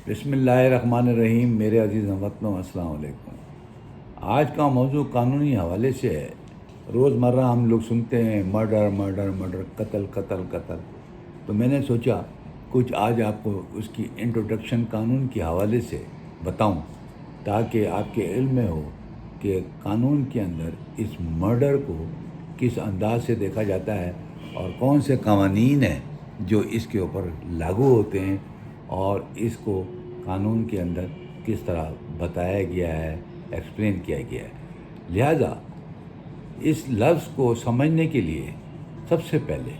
بسم اللہ الرحمن الرحیم۔ میرے عزیز ہم وطنوں، السلام علیکم۔ آج کا موضوع قانونی حوالے سے ہے۔ روزمرہ ہم لوگ سنتے ہیں مرڈر مرڈر مرڈر، قتل قتل قتل۔ تو میں نے سوچا کچھ آج آپ کو اس کی انٹروڈکشن قانون کے حوالے سے بتاؤں، تاکہ آپ کے علم میں ہو کہ قانون کے اندر اس مرڈر کو کس انداز سے دیکھا جاتا ہے اور کون سے قوانین ہیں جو اس کے اوپر لاگو ہوتے ہیں، اور اس کو قانون کے اندر کس طرح بتایا گیا ہے، ایکسپلین کیا گیا ہے۔ لہٰذا اس لفظ کو سمجھنے کے لیے سب سے پہلے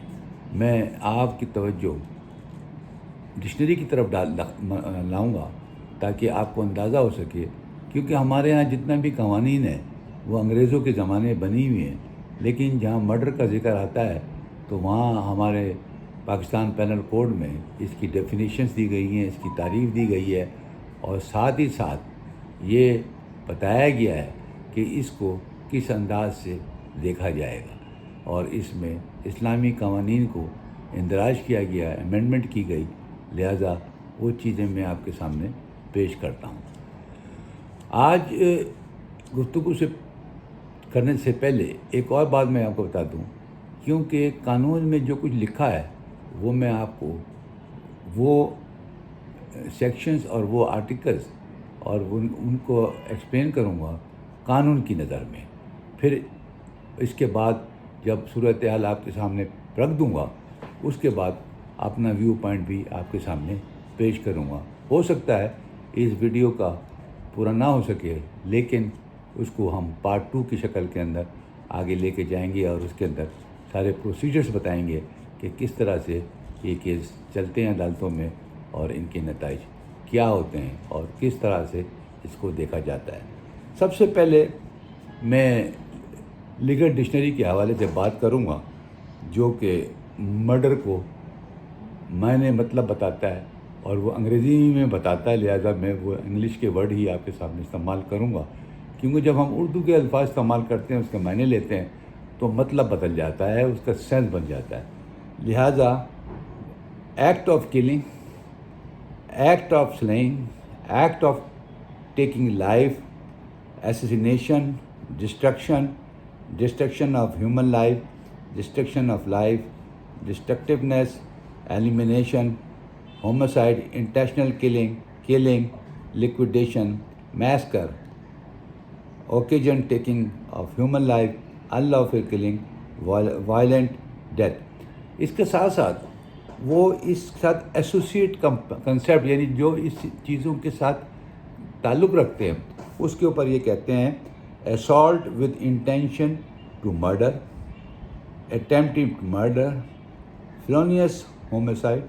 میں آپ کی توجہ ڈکشنری کی طرف لاؤں گا، تاکہ آپ کو اندازہ ہو سکے، کیونکہ ہمارے ہاں جتنا بھی قوانین ہیں وہ انگریزوں کے زمانے بنی ہوئی ہیں، لیکن جہاں مرڈر کا ذکر آتا ہے تو وہاں ہمارے پاکستان پینل کوڈ میں اس کی ڈیفینیشنز دی گئی ہیں، اس کی تعریف دی گئی ہے، اور ساتھ ہی ساتھ یہ بتایا گیا ہے کہ اس کو کس انداز سے دیکھا جائے گا، اور اس میں اسلامی قوانین کو اندراج کیا گیا ہے، امینڈمنٹ کی گئی۔ لہذا وہ چیزیں میں آپ کے سامنے پیش کرتا ہوں۔ آج گفتگو سے کرنے سے پہلے ایک اور بات میں آپ کو بتا دوں، کیونکہ قانون میں جو کچھ لکھا ہے وہ میں آپ کو وہ سیکشنز اور وہ آرٹیکلز اور ان کو ایکسپلین کروں گا قانون کی نظر میں۔ پھر اس کے بعد جب صورتحال آپ کے سامنے رکھ دوں گا، اس کے بعد اپنا ویو پوائنٹ بھی آپ کے سامنے پیش کروں گا۔ ہو سکتا ہے اس ویڈیو کا پورا نہ ہو سکے، لیکن اس کو ہم پارٹ 2 کی شکل کے اندر آگے لے کے جائیں گے، اور اس کے اندر سارے پروسیجرز بتائیں گے کہ کس طرح سے یہ کیس چلتے ہیں عدالتوں میں، اور ان کے نتائج کیا ہوتے ہیں، اور کس طرح سے اس کو دیکھا جاتا ہے۔ سب سے پہلے میں لیگل ڈکشنری کے حوالے سے بات کروں گا، جو کہ مرڈر کو معنی مطلب بتاتا ہے، اور وہ انگریزی میں بتاتا ہے، لہذا میں وہ انگلش کے ورڈ ہی آپ کے سامنے استعمال کروں گا، کیونکہ جب ہم اردو کے الفاظ استعمال کرتے ہیں، اس کے معنی لیتے ہیں، تو مطلب بدل جاتا ہے، اس کا سینس بن جاتا ہے۔ لہذا act of killing, act of slaying, act of taking life, assassination, destruction of human life, destruction of life, destructiveness, elimination, homicide, intentional killing, liquidation, massacre, occasion taking of human life, unlawful killing, violent death. اس کے ساتھ ساتھ وہ اس کے ساتھ associate concept, یعنی جو اس چیزوں کے ساتھ تعلق رکھتے ہیں، اس کے اوپر یہ کہتے ہیں: assault with intention to murder, attempted murder, felonious homicide,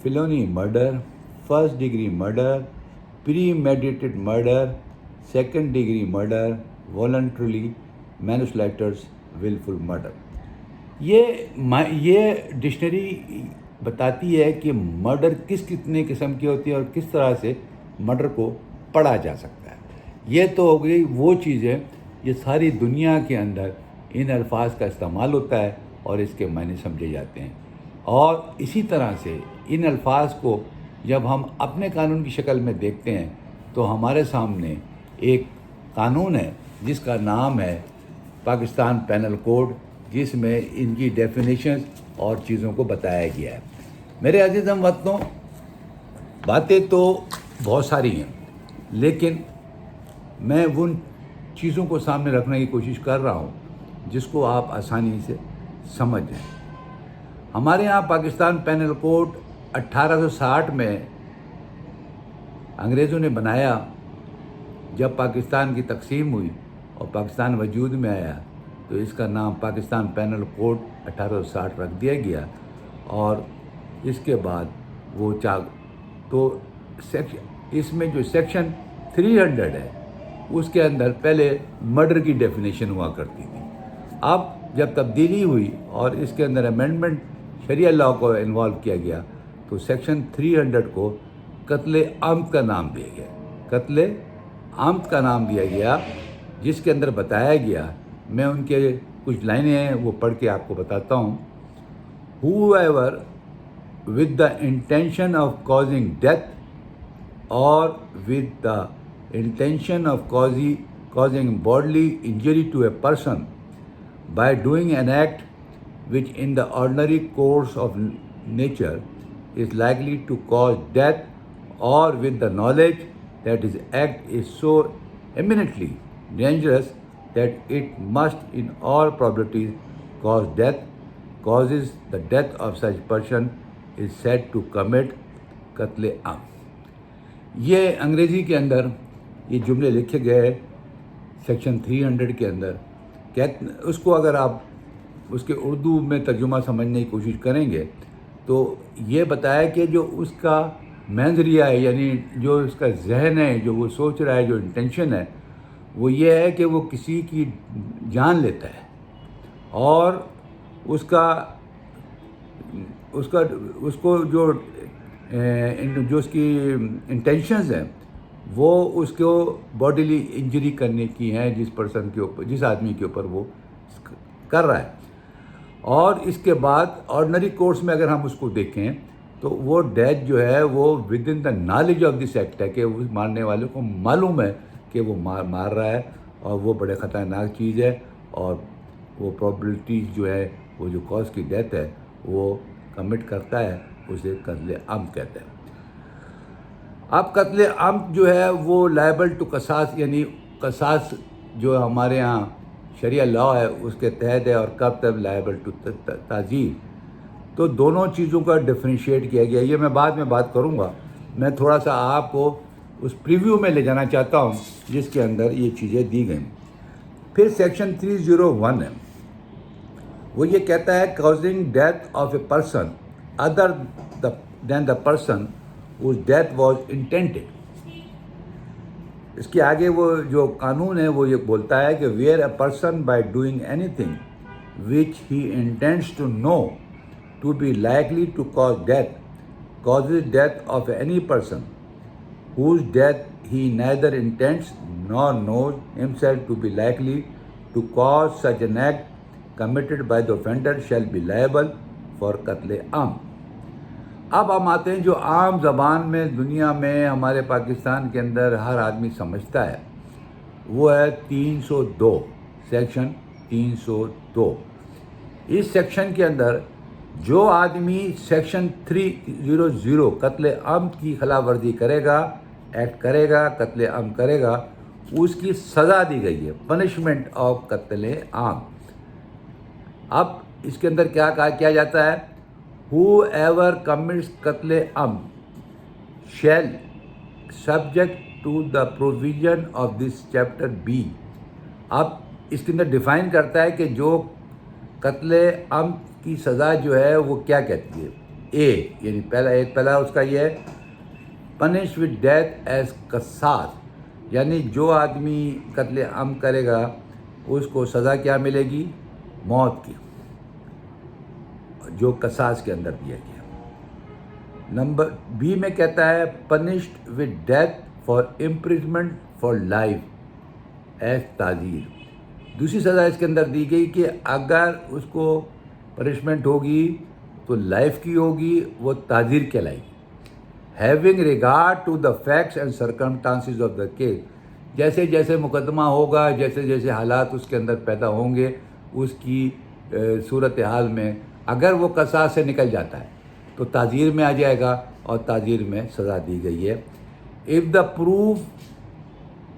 felony murder, first degree murder, premeditated murder, second degree murder, voluntarily manslaughter, willful murder۔ یہ ڈکشنری بتاتی ہے کہ مرڈر کتنے قسم کی ہوتی ہے اور کس طرح سے مرڈر کو پڑھا جا سکتا ہے۔ یہ تو ہو گئی وہ چیزیں، یہ ساری دنیا کے اندر ان الفاظ کا استعمال ہوتا ہے اور اس کے معنی سمجھے جاتے ہیں، اور اسی طرح سے ان الفاظ کو جب ہم اپنے قانون کی شکل میں دیکھتے ہیں تو ہمارے سامنے ایک قانون ہے جس کا نام ہے پاکستان پینل کوڈ، جس میں ان کی ڈیفینیشنز اور چیزوں کو بتایا گیا ہے۔ میرے عزیز ہم وطنوں، باتیں تو بہت ساری ہیں، لیکن میں ان چیزوں کو سامنے رکھنے کی کوشش کر رہا ہوں جس کو آپ آسانی سے سمجھ جائیں۔ ہمارے یہاں پاکستان پینل کوڈ 1860 میں انگریزوں نے بنایا۔ جب پاکستان کی تقسیم ہوئی اور پاکستان وجود میں آیا تو اس کا نام پاکستان پینل کوڈ 1860 رکھ دیا گیا، اور اس کے بعد وہ تو اس میں جو سیکشن 300 ہے، اس کے اندر پہلے مرڈر کی ڈیفینیشن ہوا کرتی تھی۔ اب جب تبدیلی ہوئی اور اس کے اندر امینڈمنٹ شریعہ لاء کو انوالو کیا گیا، تو سیکشن 300 کو قتل عمد کا نام دیا گیا، قتل عمد کا نام دیا گیا، جس کے اندر بتایا گیا، میں ان کے کچھ لائنیں ہیں وہ پڑھ کے آپ کو بتاتا ہوں۔ whoever with the intention of causing death or with the intention of causing bodily injury to a person by doing an act which in the ordinary course of nature is likely to cause death, or with the knowledge that his act is so eminently dangerous that it must in all probability causes the death of such person, is said to commit قتل عام. یہ انگریزی کے اندر یہ جملے لکھے گئے section 300 کے اندر. اس کو اگر آپ اس کے اردو میں ترجمہ سمجھنے کی کوشش کریں گے تو یہ بتایا کہ جو اس کا منظریہ ہے، یعنی جو اس کا ذہن ہے، جو وہ سوچ رہا ہے، جو انٹینشن ہے، وہ یہ ہے کہ وہ کسی کی جان لیتا ہے، اور اس کو جو اس کی انٹینشنز ہیں وہ اس کو باڈیلی انجری کرنے کی ہیں جس پرسن کے اوپر، جس آدمی کے اوپر وہ کر رہا ہے. اور اس کے بعد آرڈنری کورس میں اگر ہم اس کو دیکھیں تو وہ ڈیتھ جو ہے وہ with in the knowledge of this act ہے، کہ اس مارنے والے کو معلوم ہے کہ وہ مار رہا ہے اور وہ بڑے خطرناک چیز ہے، اور وہ پرابلٹی جو ہے وہ جو کاز کی ڈیتھ ہے وہ کمٹ کرتا ہے، اسے قتل عام کہتے ہیں. اب قتل عام جو ہے وہ لائبل ٹو قصاص، یعنی قصاص جو ہمارے ہاں شریعہ لا ہے اس کے تحت ہے، اور کب تک لائبل ٹو تعزیر. تو دونوں چیزوں کا ڈفرینشیٹ کیا گیا. یہ میں بعد میں بات کروں گا. میں تھوڑا سا آپ کو اس پریویو میں لے جانا چاہتا ہوں جس کے اندر یہ چیزیں دی گئیں. پھر سیکشن 301 ہے، وہ یہ کہتا ہے causing death of a person other than the person whose death was intended. اس کے آگے وہ جو قانون ہے وہ یہ بولتا ہے کہ where a person by doing anything which he intends to know to be likely to cause death causes death of any person whose death he neither intends nor knows himself to be likely to cause, such an act committed by the offender shall be liable for قتل عام. اب ہم آتے ہیں جو عام زبان میں دنیا میں ہمارے پاکستان کے اندر ہر آدمی سمجھتا ہے، وہ ہے 302، سیکشن 302. اس سیکشن کے اندر جو آدمی سیکشن 300 قتل عام کی خلاف ورزی کرے گا، ایکٹ کرے گا، قتل عام کرے گا، اس کی سزا دی گئی ہے، پنشمنٹ آف قتل عام. اب اس کے اندر کیا جاتا ہے؟ whoever commits قتل عام shall subject to the provision of this chapter B. اب اس کے اندر ڈیفائن کرتا ہے کہ جو قتل عام کی سزا جو ہے وہ کیا کہتی ہے. اے یعنی پہلا اس کا یہ ہے پنش ود ڈیتھ ایز قصاص، یعنی جو آدمی قتل عام کرے گا اس کو سزا کیا ملے گی؟ موت کی، جو قصاص کے اندر دیا گیا. نمبر بی میں کہتا ہے punished with death for imprisonment for life as تعزیر. دوسری سزا اس کے اندر دی گئی کہ اگر اس کو پنشمنٹ ہوگی تو لائف کی ہوگی، وہ تعزیر کہلائے گی. Having regard to the facts and circumstances of the case, جیسے جیسے مقدمہ ہوگا، جیسے جیسے حالات اس کے اندر پیدا ہوں گے، اس کی صورتحال میں اگر وہ قصاص سے نکل جاتا ہے تو تعزیر میں آ جائے گا، اور تعزیر میں سزا دی گئی ہے. If the proof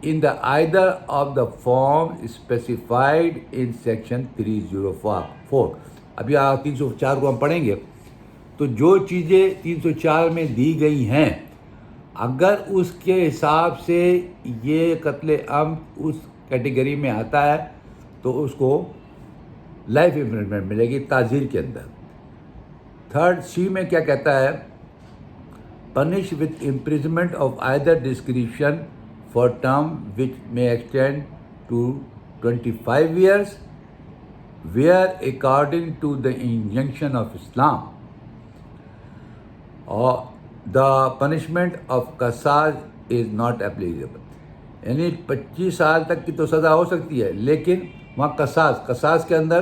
in the either of the form specified in section 304. ابھی 304 کو ہم پڑھیں گے تو جو چیزیں 304 میں دی گئی ہیں اگر اس کے حساب سے یہ قتل عام اس کیٹیگری میں آتا ہے تو اس کو لائف امپریزمنٹ ملے گی تعزیر کے اندر. تھرڈ سی میں کیا کہتا ہے؟ Punish with imprisonment of either description for term which may extend to 25 years where according to the injunction of Islam or the punishment of qasas is not applicable. یعنی 25 سال تک کی تو سزا ہو سکتی ہے، لیکن وہاں قصاص کے اندر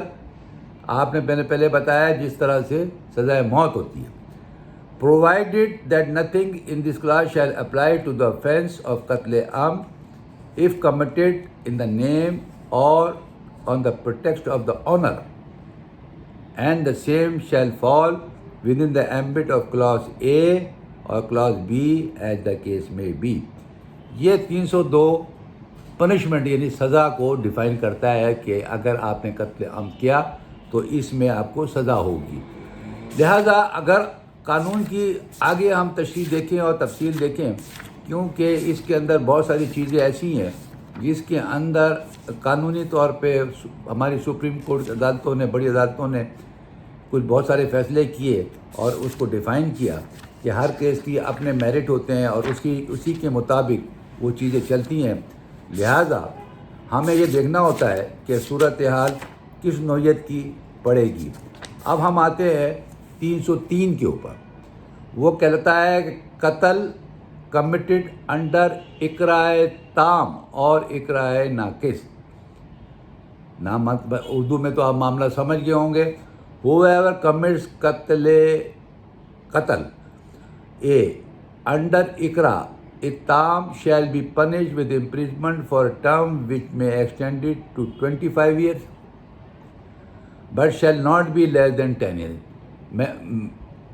آپ نے پہلے بتایا جس طرح سے سزائے موت ہوتی ہے. provided that nothing in this clause shall apply to the offense of qatl am if committed in the name or on the pretext of the honor, and the same shall fall within the ambit of clause A or clause B as the case may be. یہ 302 punishment یعنی سزا کو define کرتا ہے کہ اگر آپ نے قتل عمد کیا تو اس میں آپ کو سزا ہوگی. لہذا اگر قانون کی آگے ہم تشریح دیکھیں اور تفصیل دیکھیں، کیونکہ اس کے اندر بہت ساری چیزیں ایسی ہیں جس کے اندر قانونی طور پہ ہماری سپریم کورٹ عدالتوں نے، بڑی عدالتوں نے کچھ بہت سارے فیصلے کیے اور اس کو ڈیفائن کیا کہ ہر کیس کی اپنے میرٹ ہوتے ہیں اور اسی کے مطابق وہ چیزیں چلتی ہیں. لہذا ہمیں یہ دیکھنا ہوتا ہے کہ صورتحال کس نوعیت کی پڑے گی. اب ہم آتے ہیں 303 کے اوپر. وہ کہتا ہے کہ قتل کمیٹڈ انڈر اقراء تام اور اقراء ناقص. اردو میں تو آپ معاملہ سمجھ گئے ہوں گے. whoever commits قتل A under Iqra التام shall be punished with imprisonment for a term which may extend it to 25 years but shall not be less than 10 years.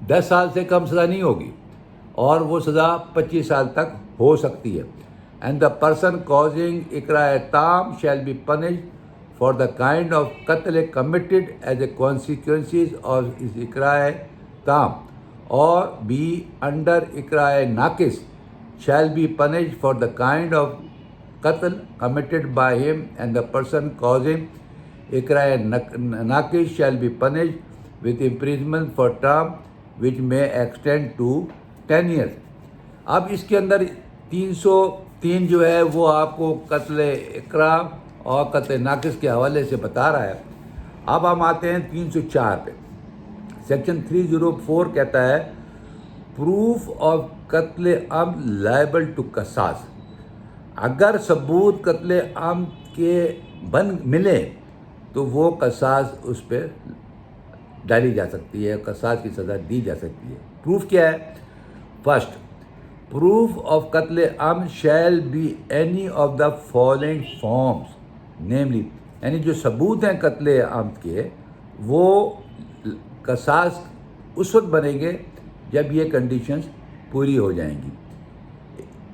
10 سال سے کم سزا نہیں ہوگی اور وہ سزا 25 سال تک ہو سکتی ہے. And the person causing Iqra تام shall be punished for the kind of قتل committed as a consequences of his Iqra تام, or B under اقراء ناقص shall be punished for the kind of قتل committed by him, and the person causing Iqra ناقص shall be punished with imprisonment for term which may extend to 10 years. اب اس کے اندر 303 جو ہے وہ آپ کو قتل اقراء اور قتل ناقص کے حوالے سے بتا رہا ہے. اب ہم آتے ہیں 304 پہ. سیکشن 304 کہتا ہے پروف آف قتل عمد لائبل ٹو قصاص. اگر ثبوت قتل عمد کے ملے تو وہ قصاص اس پہ ڈالی جا سکتی ہے، قصاص کی سزا دی جا سکتی ہے. پروف کیا ہے؟ فرسٹ، پروف آف قتل عمد shall be any of the following forms, namely یعنی جو ثبوت ہیں قتل عمد کے وہ قصاص اس وقت بنیں گے جب یہ کنڈیشنز پوری ہو جائیں گی.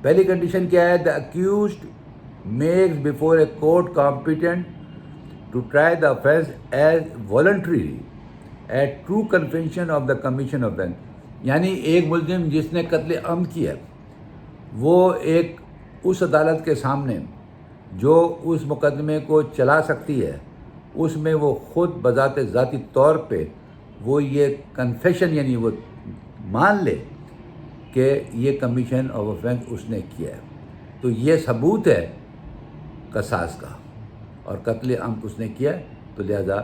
پہلی کنڈیشن کیا ہے؟ The accused makes before a court competent to try the offense as voluntarily at true confession of the commission of offense. یعنی ایک ملزم جس نے قتل عمد کیا وہ ایک اس عدالت کے سامنے جو اس مقدمے کو چلا سکتی ہے اس میں وہ خود بذات ذاتی طور پہ وہ یہ کنفیشن یعنی وہ مان لے کہ یہ کمیشن آف offense اس نے کیا ہے. تو یہ ثبوت ہے قصاص کا، اور قتل عمد اس نے کیا تو لہذا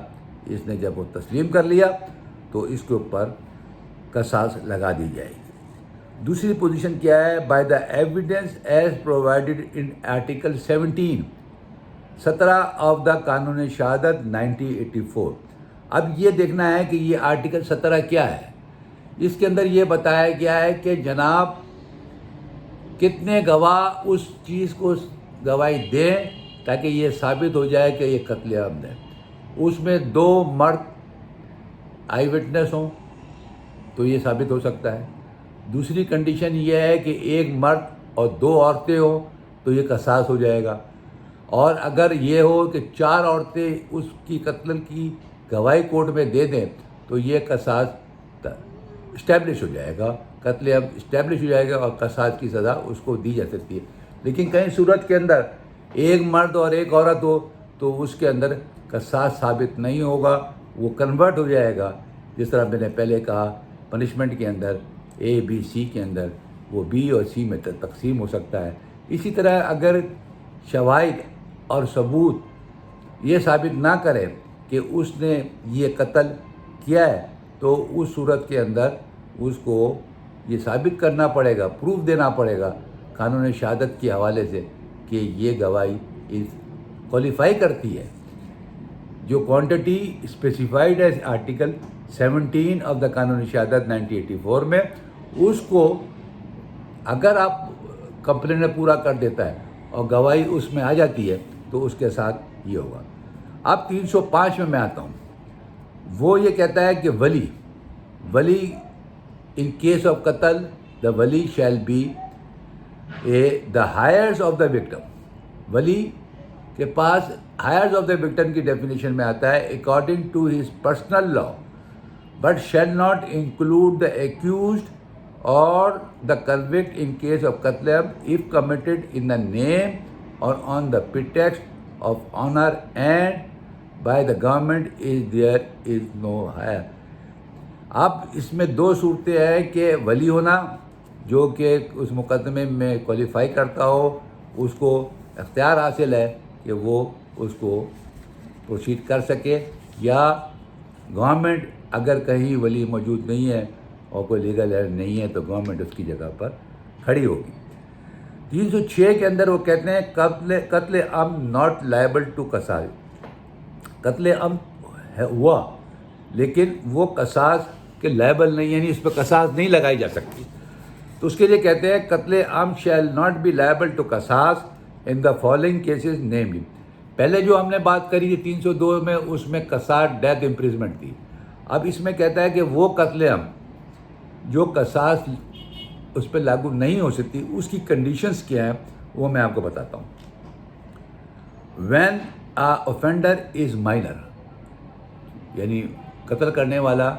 اس نے جب وہ تسلیم کر لیا تو اس کے اوپر قصاص لگا دی جائے گی. دوسری پوزیشن کیا ہے؟ By the evidence as provided in article 17 of the قانون شہادت 1984. اب یہ دیکھنا ہے کہ یہ آرٹیکل 17 کیا ہے. اس کے اندر یہ بتایا گیا ہے کہ جناب کتنے گواہ اس چیز کو گواہی دیں تاکہ یہ ثابت ہو جائے کہ یہ قتل عمد ہے. اس میں 2 مرد آئی وٹنس ہوں تو یہ ثابت ہو سکتا ہے. دوسری کنڈیشن یہ ہے کہ 1 مرد اور 2 عورتیں ہوں تو یہ قصاص ہو جائے گا. اور اگر یہ ہو کہ 4 عورتیں اس کی قتل کی گواہی کورٹ میں دے دیں تو یہ قصاص اسٹیبلش ہو جائے گا، قتل عمد اسٹیبلش ہو جائے گا اور قصاص کی سزا اس کو دی جا سکتی ہے. لیکن کہیں صورت کے اندر 1 مرد اور 1 عورت ہو تو اس کے اندر قصاص ثابت نہیں ہوگا، وہ کنورٹ ہو جائے گا. جس طرح میں نے پہلے کہا پنشمنٹ کے اندر A B C کے اندر وہ B اور C میں تقسیم ہو سکتا ہے. اسی طرح اگر شواہد اور ثبوت یہ ثابت نہ کرے کہ اس نے یہ قتل کیا ہے تو اس صورت کے اندر اس کو یہ ثابت کرنا پڑے گا، پروف دینا پڑے گا قانون شہادت کے حوالے سے کہ یہ گواہی کوالیفائی کرتی ہے. جو کوانٹٹی اسپیسیفائڈ ہے آرٹیکل 17 آف دا قانون شہادت 1984 میں اس کو اگر آپ کمپلین پورا کر دیتا ہے اور گواہی اس میں آ جاتی ہے تو اس کے ساتھ یہ ہوگا. اب 305 میں آتا ہوں. وہ یہ کہتا ہے کہ ولی ان کیس آف قتل دا ولی shall be the heirs of the victim. ولی کے پاس ہائرز آف دا وکٹم کی ڈیفینیشن میں آتا ہے according to his personal law but shall not include the accused or the convict in case of قتل if committed in the name or on the pretext of honor and by the government is there is no higher. اب اس میں دو صورتیں ہیں کہ ولی ہونا جو کہ اس مقدمے میں کوالیفائی کرتا ہو، اس کو اختیار حاصل ہے کہ وہ اس کو پروسیڈ کر سکے، یا گورنمنٹ اگر کہیں ولی موجود نہیں ہے اور کوئی لیگل ایڈ نہیں ہے تو گورنمنٹ اس کی جگہ پر کھڑی ہوگی. 306 کے اندر وہ کہتے ہیں قتل عمد ناٹ لائبل ٹو قصاص. قتل عمد ہوا لیکن وہ قصاص کے لائبل نہیں، یعنی اس پہ قصاص نہیں لگائی جا سکتی. تو اس کے لیے کہتے ہیں قتل عمد shall not be liable to قصاص in the following cases namely. پہلے جو ہم نے بات کری تھی 302 میں، اس میں قصاص ڈیتھ امپریزمنٹ تھی. اب اس میں کہتا ہے کہ وہ قتل عمد جو قصاص اس پہ لاگو نہیں ہو سکتی، اس کی کنڈیشنز کیا ہیں وہ میں آپ کو بتاتا ہوں. وین offender از مائنر، یعنی قتل کرنے والا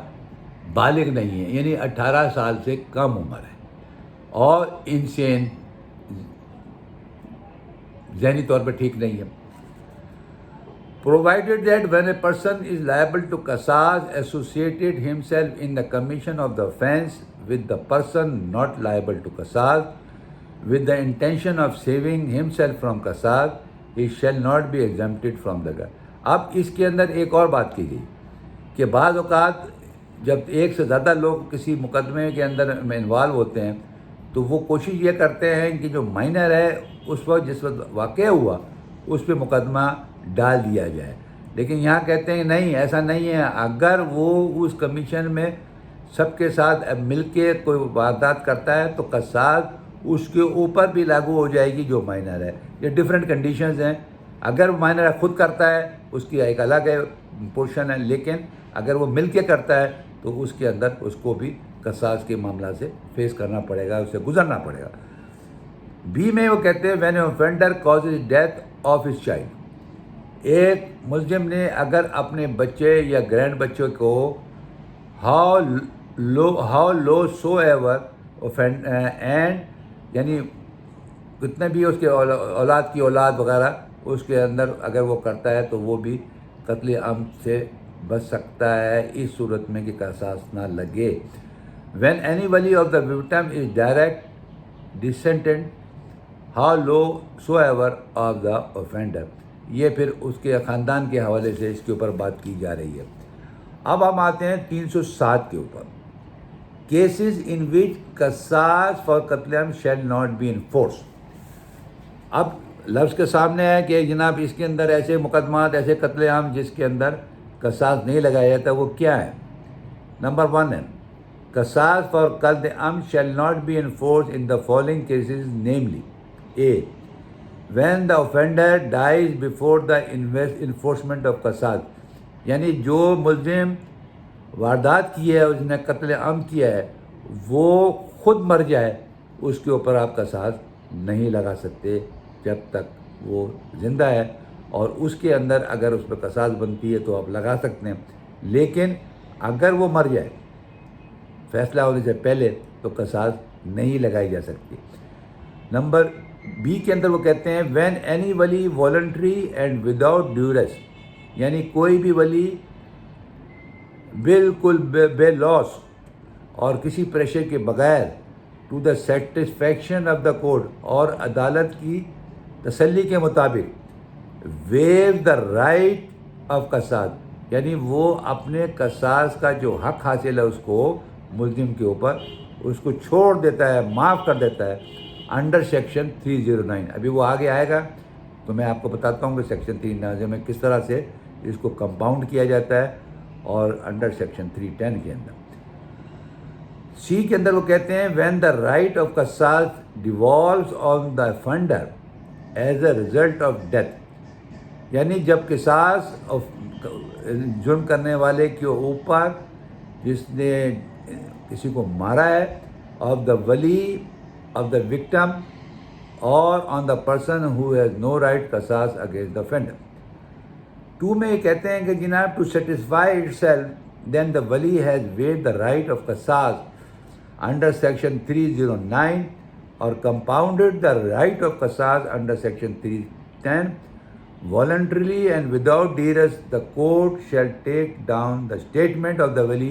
بالغ نہیں ہے، یعنی 18 سال سے کم عمر ہے اور انسین ذہنی طور پہ ٹھیک نہیں ہے. provided that when a person is liable to qasas associated himself in the commission of the offense with the person not liable to qasas with the intention of saving himself from qasas he shall not be exempted from the gun. اب اس کے اندر ایک اور بات کی گئی کہ بعض اوقات جب ایک سے زیادہ لوگ کسی مقدمے کے اندر میں انوالو ہوتے ہیں تو وہ کوشش یہ کرتے ہیں کہ جو مائنر ہے اس وقت جس وقت واقع ہوا اس پہ مقدمہ ڈال دیا جائے. لیکن یہاں کہتے ہیں نہیں، ایسا نہیں ہے. اگر وہ اس کمیشن میں سب کے ساتھ مل کے کوئی واردات کرتا ہے تو قصاص اس کے اوپر بھی لاگو ہو جائے گی جو مائنر ہے. یہ ڈفرینٹ کنڈیشنز ہیں. اگر مائنر خود کرتا ہے اس کی ایک الگ پورشن ہے، لیکن اگر وہ مل کے کرتا ہے تو اس کے اندر اس کو بھی قصاص کے معاملہ سے فیس کرنا پڑے گا، اسے گزرنا پڑے گا. بی میں وہ کہتے ہیں when offender causes death of his child. ایک ملزم نے اگر اپنے بچے یا گرینڈ بچوں کو how low so ever and یعنی کتنے بھی اس کے اولاد کی اولاد وغیرہ اس کے اندر اگر وہ کرتا ہے تو وہ بھی قتل عمد سے بچ سکتا ہے اس صورت میں کہ قصاص نہ لگے. وین اینی ولی of the victim is direct descendant how low so ever of the offender. یہ پھر اس کے خاندان کے حوالے سے اس کے اوپر بات کی جا رہی ہے. اب ہم آتے ہیں 307 کے اوپر. کیسز ان وچ قصاص فار قتل عمد شیل ناٹ بی انفورس. اب لفظ کے سامنے ہے کہ جناب اس کے اندر ایسے مقدمات، ایسے قتل عام جس کے اندر قصاص نہیں لگایا جاتا، وہ کیا ہے؟ نمبر 1 ہے قصاص فار قتل عمد shall not be enforce in the following cases namely a when the offender dies before the enforcement of قصاص. یعنی جو ملزم واردات کی ہے، اس نے قتل عمد کیا ہے، وہ خود مر جائے اس کے اوپر آپ قصاص نہیں لگا سکتے جب تک وہ زندہ ہے. اور اس کے اندر اگر اس پہ قصاص بنتی ہے تو آپ لگا سکتے ہیں، لیکن اگر وہ مر جائے فیصلہ ہونے سے پہلے تو قصاص نہیں لگائی جا سکتی. نمبر بی کے اندر وہ کہتے ہیں وین اینی ولی والنٹری اینڈ وداؤٹ ڈیورس. یعنی کوئی بھی ولی بالکل بے لوس اور کسی پریشر کے بغیر to the satisfaction of the court اور عدالت کی تسلی کے مطابق ویو دا رائٹ آف قصاص. یعنی وہ اپنے قصاص کا جو حق حاصل ہے اس کو ملزم کے اوپر اس کو چھوڑ دیتا ہے، معاف کر دیتا ہے انڈر سیکشن 309. ابھی وہ آگے آئے گا تو میں آپ کو بتاتا ہوں کہ سیکشن 309 میں کس طرح سے اس کو کمپاؤنڈ کیا جاتا ہے اور انڈر سیکشن 310 کے اندر. سی کے اندر وہ کہتے ہیں وین دا رائٹ آف قصاص ڈیوالوز آن دا offender as a result of death, یعنی جب قصاص جرم کرنے والے کے اوپر جس نے کسی کو مارا ہے، آف دا ولی of the victim or on the person who has no right قصاص اگینسٹ دا offender۔ 2 میں یہ کہتے ہیں کہ جناب to satisfy itself then the ولی has waived the right of قصاص under section 309 or compounded the right of qasas under section 310 voluntarily and without duress the court shall take down the statement of the wali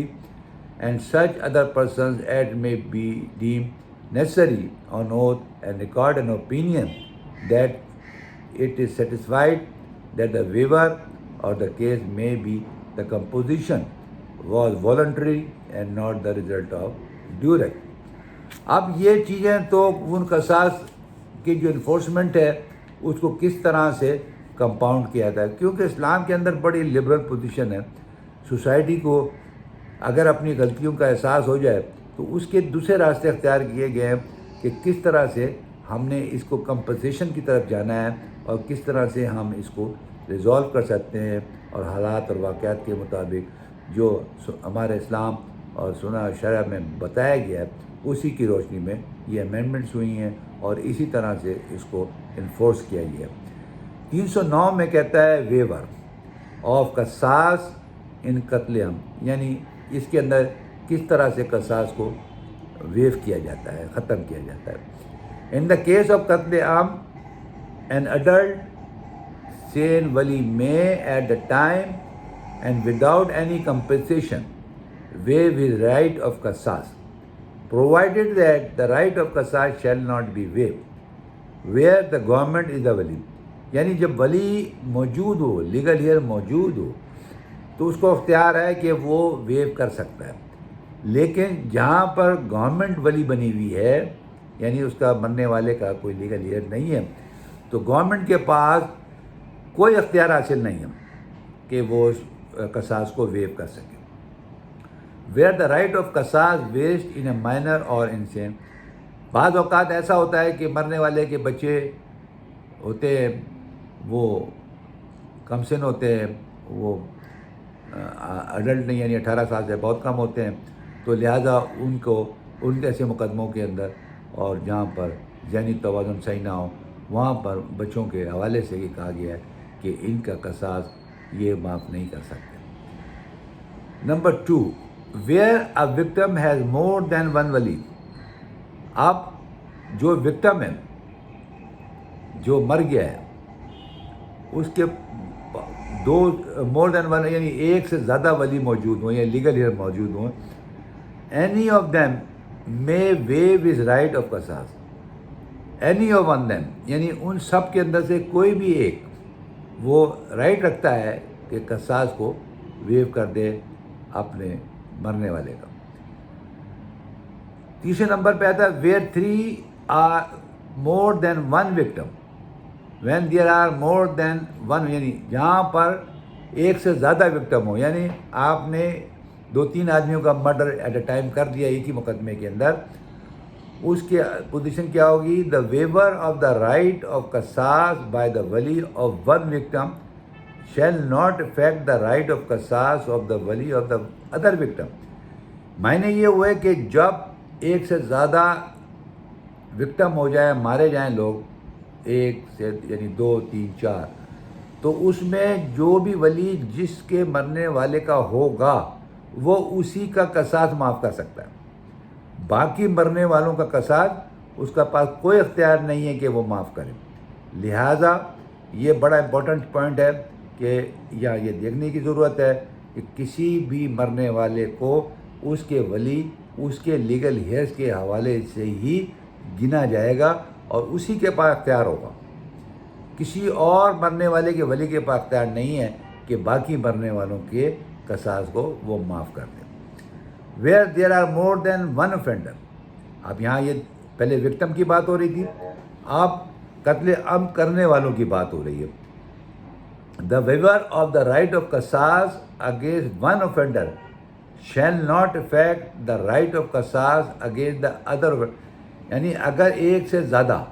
and such other persons as may be deemed necessary on oath and record an opinion that it is satisfied that the waiver or the case may be the composition was voluntary and not the result of duress۔ اب یہ چیزیں تو ان قصاص کی جو enforcement ہے اس کو کس طرح سے کمپاؤنڈ کیا جاتا ہے، کیونکہ اسلام کے اندر بڑی لبرل پوزیشن ہے۔ سوسائٹی کو اگر اپنی غلطیوں کا احساس ہو جائے تو اس کے دوسرے راستے اختیار کیے گئے ہیں کہ کس طرح سے ہم نے اس کو کمپنسیشن کی طرف جانا ہے اور کس طرح سے ہم اس کو ریزالو کر سکتے ہیں، اور حالات اور واقعات کے مطابق جو ہمارے اسلام اور سنہ شرع میں بتایا گیا ہے اسی کی روشنی میں یہ امینڈمنٹس ہوئی ہیں اور اسی طرح سے اس کو انفورس کیا گیا ہے۔ 309 میں کہتا ہے ویور آف قصاص ان قتل عام، یعنی اس کے اندر کس طرح سے قصاص کو ویو کیا جاتا ہے، ختم کیا جاتا ہے۔ ان دا کیس آف قتل عام an adult sane wali may at the time and without any compensation waive his right of qasas, provided that the right of qasas shall not be waived where the government is the wali، یعنی جب ولی موجود ہو، legal heir موجود ہو تو اس کو اختیار ہے کہ وہ ویو کر سکتا ہے، لیکن جہاں پر گورنمنٹ ولی بنی ہوئی ہے یعنی اس کا مرنے والے کا کوئی لیگل ہیئر نہیں ہے تو گورنمنٹ کے پاس کوئی اختیار حاصل نہیں ہے کہ وہ اس قصاص کو ویو کر سکے۔ ویئر دا رائٹ آف قصاص ویسٹ ان اے مائنر اور انسین، بعض اوقات ایسا ہوتا ہے کہ مرنے والے کے بچے ہوتے ہیں وہ کم سن ہوتے ہیں، وہ اڈلٹ نہیں، یعنی 18 سال سے بہت کم ہوتے ہیں، تو لہٰذا ان کو ان ایسے مقدموں کے اندر اور جہاں پر ذہنی توازن صحیح نہ ہو وہاں پر بچوں کے حوالے سے یہ کہا گیا ہے کہ ان کا قصاص یہ معاف نہیں کر سکتے۔ Number 2، where a victim has more than one ولی، اب جو وکٹم ہے جو مر گیا ہے اس کے دو مور دین ون یعنی ایک سے زیادہ ولی موجود ہوں یا لیگل ہیئر موجود ہوں، any of them may waive his right of قصاص، اینی آف ون دیم یعنی ان سب کے اندر سے کوئی بھی ایک وہ رائٹ رکھتا ہے کہ قصاص کو ویو کر دے اپنے مرنے والے کا۔ تیسرے نمبر پہ آتا ہے where 3 are more than one victim, when there are more than one یعنی جہاں پر ایک سے زیادہ وکٹم ہو، یعنی آپ نے 2-3 آدمیوں کا مرڈر ایٹ اے ٹائم کر دیا ایک ہی مقدمے کے اندر، اس کی پوزیشن کیا ہوگی؟ The waiver of the right of قصاص بائی دا ولی of one victim shall not affect the right of قصاص آف دا ولی آف دا ادر وکٹم۔ معنی یہ ہوا ہے کہ جب ایک سے زیادہ وکٹم ہو جائے، مارے جائیں لوگ، ایک سے یعنی 2 3 4، تو اس میں جو بھی ولی جس کے مرنے والے کا ہوگا وہ اسی کا قصاص معاف کر سکتا ہے، باقی مرنے والوں کا قصاص اس کا پاس کوئی اختیار نہیں ہے کہ وہ معاف کرے۔ لہٰذا یہ بڑا امپورٹنٹ پوائنٹ ہے کہ یا یہ دیکھنے کی ضرورت ہے کہ کسی بھی مرنے والے کو اس کے ولی اس کے لیگل ہیئرز کے حوالے سے ہی گنا جائے گا اور اسی کے پاس اختیار ہوگا، کسی اور مرنے والے کے ولی کے پاس اختیار نہیں ہے کہ باقی مرنے والوں کے قصاص کو وہ معاف کر دیں۔ Where there are more than one offender، اب یہاں یہ پہلے وکٹم کی بات ہو رہی تھی، اب قتل عمد کرنے والوں کی بات ہو رہی ہے۔ The waiver of the right of قصاص against one offender shall not affect the right of qasas against the other. یعنی اگر ایک سے زیادہ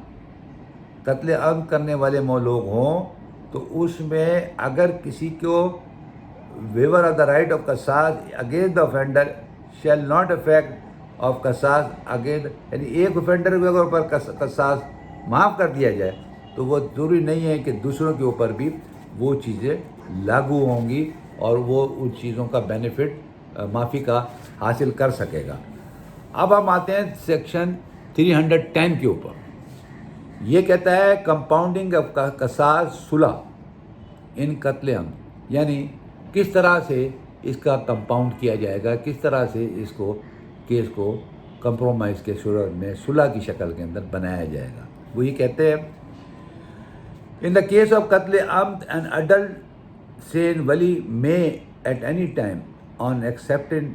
قتل عام کرنے والے لوگ ہوں تو اس میں اگر کسی کو waiver of the right of qasas against the offender shall not affect of qasas against, یعنی ایک offender کے اوپر قصاص معاف کر دیا جائے تو وہ ضروری نہیں ہے کہ دوسروں کے اوپر بھی وہ چیزیں لاگو ہوں گی اور وہ ان چیزوں کا بینیفٹ معافی کا حاصل کر سکے گا۔ اب ہم آتے ہیں سیکشن 310 کے اوپر۔ یہ کہتا ہے کمپاؤنڈنگ آف قصاص صلح ان قتل عمد، یعنی کس طرح سے اس کا کمپاؤنڈ کیا جائے گا، کس طرح سے اس کو کیس کو کمپرومائز کے صورت میں صلح کی شکل کے اندر بنایا جائے گا۔ وہ یہ کہتے ہیں ان دا کیس آف قتل عمد این اڈلٹ سین ولی میں at any time on accepting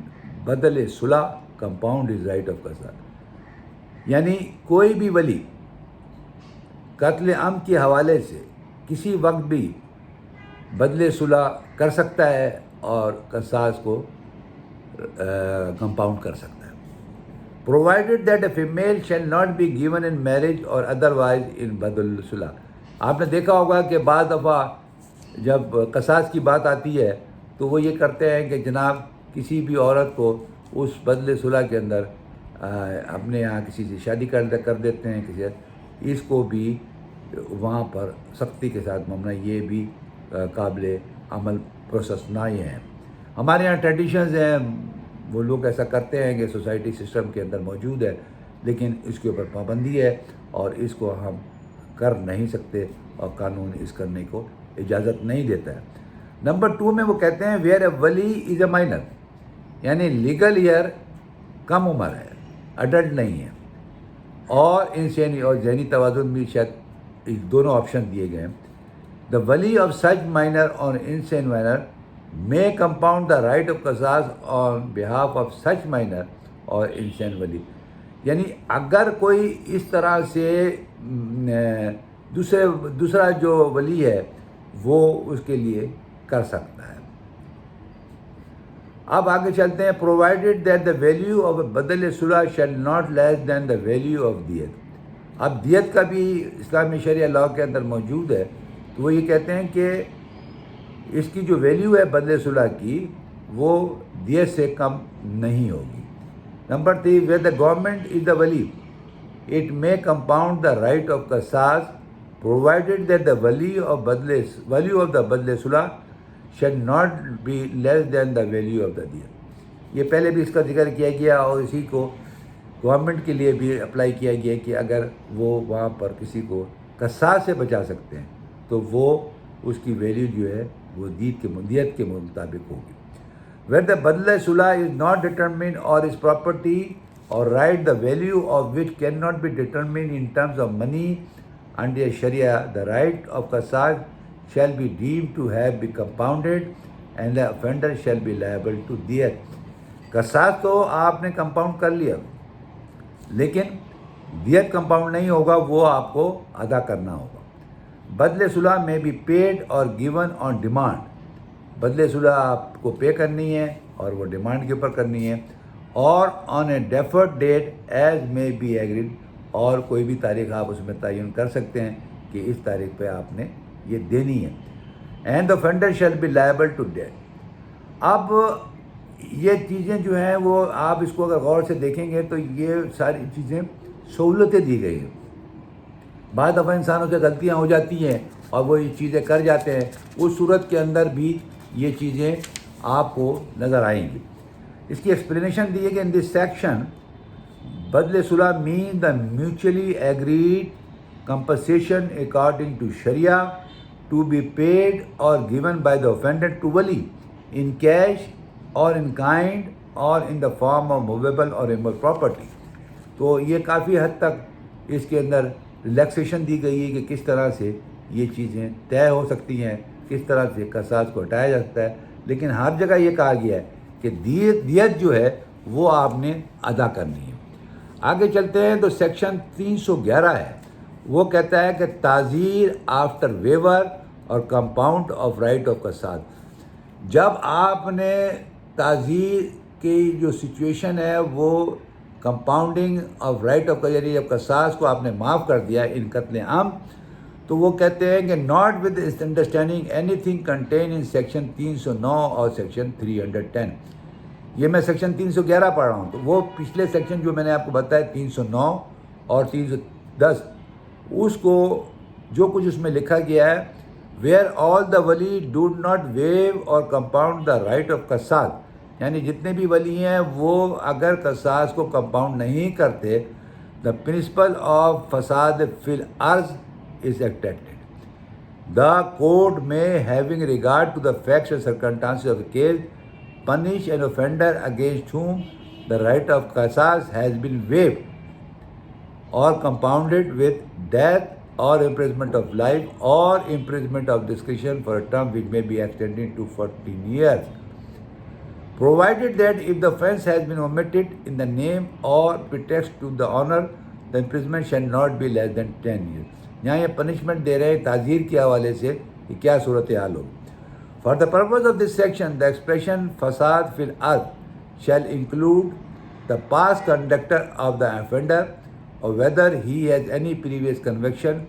بدل صلح کمپاؤنڈ از رائٹ آف قصاص، یعنی کوئی بھی ولی قتل عمد کے حوالے سے کسی وقت بھی بدل صلح کر سکتا ہے اور قصاص کو کمپاؤنڈ کر سکتا ہے۔ Provided that a female shall not be given in marriage اور ادروائز ان بدل صلح۔ آپ نے دیکھا ہوگا کہ بعض دفعہ جب قصاص کی بات آتی ہے تو وہ یہ کرتے ہیں کہ جناب کسی بھی عورت کو اس بدل صلح کے اندر اپنے یہاں کسی سے شادی کر دیتے ہیں، کسی اس کو بھی وہاں پر سختی کے ساتھ ممنوع، یہ بھی قابل عمل پروسیس نہ ہی ہیں۔ ہمارے یہاں ٹریڈیشنز ہیں، وہ لوگ ایسا کرتے ہیں کہ سوسائٹی سسٹم کے اندر موجود ہے، لیکن اس کے اوپر پابندی ہے اور اس کو ہم کر نہیں سکتے اور قانون اس کرنے کو اجازت نہیں دیتا ہے۔ نمبر 2 میں وہ کہتے ہیں ویئر اے ولی از اے مائنر، یعنی لیگل ایئر کم عمر ہے، اڈلٹ نہیں ہے، اور انسانی اور ذہنی توازن بھی شاید دونوں آپشن دیے گئے ہیں۔ The wali of such minor or insane minor may compound the right of qasas on behalf of such minor or insane wali، یعنی اگر کوئی اس طرح سے دوسرا جو ولی ہے وہ اس کے لیے کر سکتا ہے۔ اب آگے چلتے ہیں provided that the value of a بدل صلح shall not less than the value of دیت۔ اب دیت کا بھی اسلامی شریعہ لاء کے اندر موجود ہے، تو وہ یہ کہتے ہیں کہ اس کی جو ویلیو ہے بدل صلح کی وہ دیت سے کم نہیں ہوگی۔ Number 3 where the government is the wali it may compound the right of qasas provided that the value of the بدل صلح should not be less than the value of the دیت۔ یہ پہلے بھی اس کا ذکر کیا گیا اور اسی کو گورنمنٹ کے لیے بھی اپلائی کیا گیا کہ اگر وہ وہاں پر کسی کو قصاص سے بچا سکتے ہیں تو وہ اس کی ویلیو جو ہے وہ دیت کے مطابق ہوگی۔ where the بدل صلح is not determined or is property or right the value of which cannot be determined in terms of money under Sharia the right of qasas shall be deemed to have been compounded and the offender shall be liable to دیت۔ قصاص تو آپ نے compound کر لیا لیکن دیت compound نہیں ہوگا، وہ آپ کو ادا کرنا ہوگا۔ بدل صلح میں بھی پیڈ اور گیون آن ڈیمانڈ، بدل صلح آپ کو پے کرنی ہے اور وہ ڈیمانڈ کے اوپر کرنی ہے، اور آن اے ڈیفرڈ ڈیٹ ایز میں بی ایگریڈ، اور کوئی بھی تاریخ آپ اس میں تعین کر سکتے ہیں کہ اس تاریخ پہ آپ نے یہ دینی ہے۔ And the offender shall be liable to debt۔ اب یہ چیزیں جو ہیں وہ آپ اس کو اگر غور سے دیکھیں گے تو یہ ساری چیزیں سہولتیں دی گئی ہیں۔ بعض دفعہ انسانوں سے غلطیاں ہو جاتی ہیں اور وہ یہ چیزیں کر جاتے ہیں، اس صورت کے اندر بھی یہ چیزیں آپ کو نظر آئیں گی۔ اس کی ایکسپلینیشن دی ہے کہ ان دس سیکشن بدل صلح means the mutually agreed compensation according to Sharia to be paid or given by the offender to wali in cash or in kind or in the form of movable or immovable property۔ تو یہ کافی حد تک اس کے اندر relaxation دی گئی ہے کہ کس طرح سے یہ چیزیں طے ہو سکتی ہیں، کس طرح سے قصاص کو ہٹایا جا سکتا ہے، لیکن ہر جگہ یہ کہا گیا ہے کہ دیت جو ہے وہ آپ نے ادا کرنی ہے۔ آگے چلتے ہیں تو سیکشن 311 ہے، وہ کہتا ہے کہ تعزیر آفٹر ویور اور کمپاؤنڈ آف رائٹ آف قصاص۔ جب آپ نے تعزیر کی جو سچویشن ہے وہ کمپاؤنڈنگ آف رائٹ آف یعنی جب قصاص کو آپ نے معاف کر دیا ان قتل عام، تو وہ کہتے ہیں کہ not with understanding any thing contain in section 309 اور سیکشن 310. یہ میں سیکشن 311 پڑھ رہا ہوں، تو وہ پچھلے سیکشن جو میں نے آپ کو بتایا 309 اور 310، اس کو جو کچھ اس میں لکھا گیا ہے ویئر آل دا ولی ڈو ناٹ ویو اور کمپاؤنڈ دا رائٹ آف قصاص، یعنی جتنے بھی ولی ہیں وہ اگر قصاص کو کمپاؤنڈ نہیں کرتے، دا پرنسپل آف فساد فی الارض is accepted. The court may, having regard to the facts and circumstances of the case, punish an offender against whom the right of qasas has been waived or compounded with death or imprisonment of life or imprisonment of discretion for a term which may be extended to 14 years, provided that if the offence has been omitted in the name or pretext to the honor, the imprisonment shall not be less than 10 years. یہاں یہ punishment دے رہے ہیں تعزیر کے حوالے سے کہ کیا صورتحال ہو. For the purpose of this section the expression فساد فی الارض shall include the past conduct of the offender or whether he has any previous conviction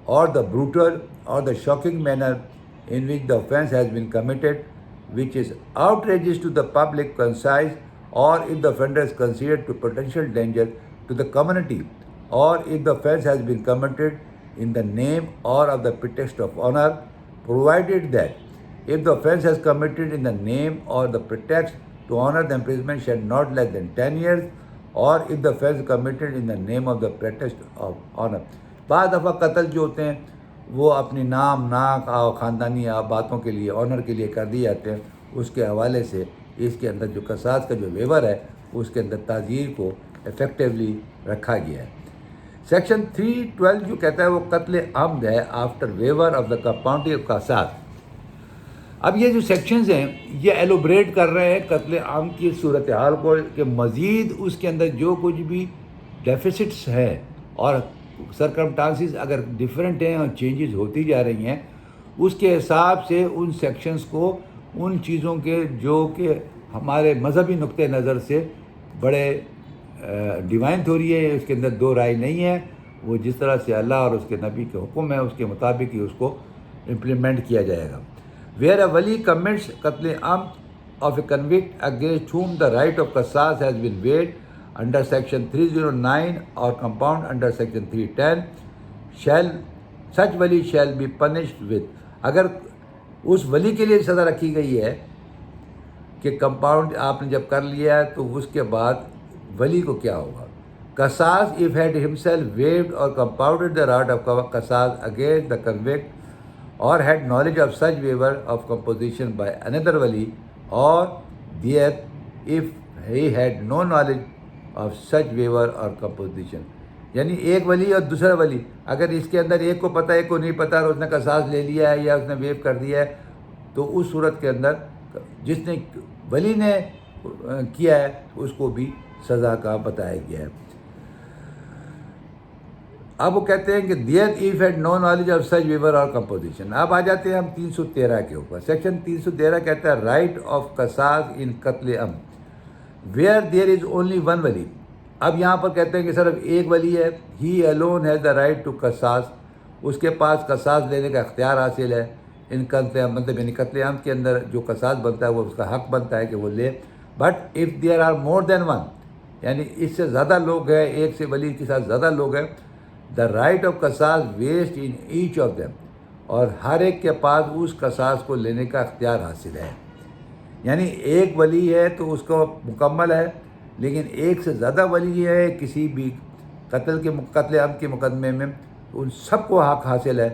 or the brutal or the shocking manner in which the offence has been committed which is outrageous to the public conscience, or if the offender is considered to potential danger to the community, or if the offence has been committed in the name or of the pretext of honor, provided that if the offence has committed in the name or the pretext to honor, the imprisonment shall not less than 10 years, or if the offence committed in the name of the pretext of honor. بعض دفعہ قتل جو ہوتے ہیں وہ اپنی نام ناک اور خاندانی باتوں کے لیے آنر کے لیے کر دیے جاتے ہیں، اس کے حوالے سے اس کے اندر جو قصاص کا جو ویور ہے اس کے اندر تعزیر کو افیکٹیولی رکھا گیا ہے. سیکشن 312 جو کہتا ہے وہ قتل عمد ہے after viewer of the compounding of قصاص. اب یہ جو سیکشنز ہیں یہ ایلوبریٹ کر رہے ہیں قتل عام کی صورتحال کو، کہ مزید اس کے اندر جو کچھ بھی ڈیفیسٹس ہیں اور سرکمٹانسز اگر ڈفرینٹ ہیں اور چینجز ہوتی جا رہی ہیں، اس کے حساب سے ان سیکشنز کو ان چیزوں کے جو کہ ہمارے مذہبی نقطۂ نظر سے بڑے ڈیوائن تھیوری ہے، اس کے اندر دو رائے نہیں ہے، وہ جس طرح سے اللہ اور اس کے نبی کے حکم ہے اس کے مطابق ہی اس کو امپلیمنٹ کیا جائے گا. ویئر اے ولی کمٹس قتل عمد of a convict against whom the right of qasas has been waived under section 309 or compound under section 310 such wali shall be punished with. اگر اس ولی کے لیے سزا رکھی گئی ہے کہ کمپاؤنڈ آپ نے جب کر لیا ہے تو اس کے بعد ولی کو کیا ہوگا. قصاص if had himself waived or compounded the right of qasas against the convict or had knowledge of such waiver of composition by another wali, or death if he had no knowledge of such waiver or composition. یعنی ایک ولی اور دوسرا ولی اگر اس کے اندر ایک کو پتہ ایک کو نہیں پتہ اور اس نے قصاص لے لیا ہے یا اس نے ویو کر دیا ہے، تو اس صورت کے اندر جس نے ولی نے کیا ہے اس کو بھی سزا کا بتایا گیا ہے. اب وہ کہتے ہیں کہ that if had no knowledge of such waiver or composition. اب آ جاتے ہیں ہم 313 کے اوپر. سیکشن 313 کہتا ہے رائٹ آف قصاص ان قتل عمد where there is only one ولی. اب یہاں پر کہتے ہیں کہ صرف ایک ولی ہے، he alone has the right to قصاص، اس کے پاس قصاص لینے کا اختیار حاصل ہے ان قتل عمد، مطلب یعنی قتل عمد کے اندر جو قصاص بنتا ہے وہ اس کا حق بنتا ہے کہ وہ لے. But if there are more than one, یعنی اس سے زیادہ لوگ ہیں، ایک سے ولی کے ساتھ زیادہ لوگ ہیں، دا رائٹ آف قصاص vest in each of them, اور ہر ایک کے پاس اس قصاص کو لینے کا اختیار حاصل ہے. یعنی ایک ولی ہے تو اس کو مکمل ہے، لیکن ایک سے زیادہ ولی ہے کسی بھی قتل عمد کے مقدمے میں، ان سب کو حق حاصل ہے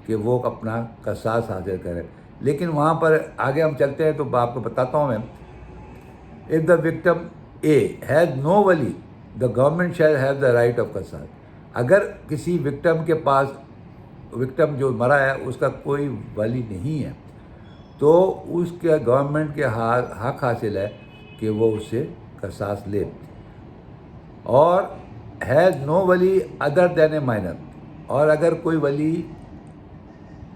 کہ وہ اپنا قصاص حاصل کرے. لیکن وہاں پر آگے ہم چلتے ہیں تو آپ کو بتاتا ہوں میں. if the victim A has no wali, the government shall have the right of qasas. اگر کسی وکٹم کے پاس، وکٹم جو مرا ہے اس کا کوئی ولی نہیں ہے، تو اس کے گورنمنٹ کے حق حاصل ہے کہ وہ اس سے قصاص لے. اور ہیز نو ولی ادر دین اے مائنر، اور اگر کوئی ولی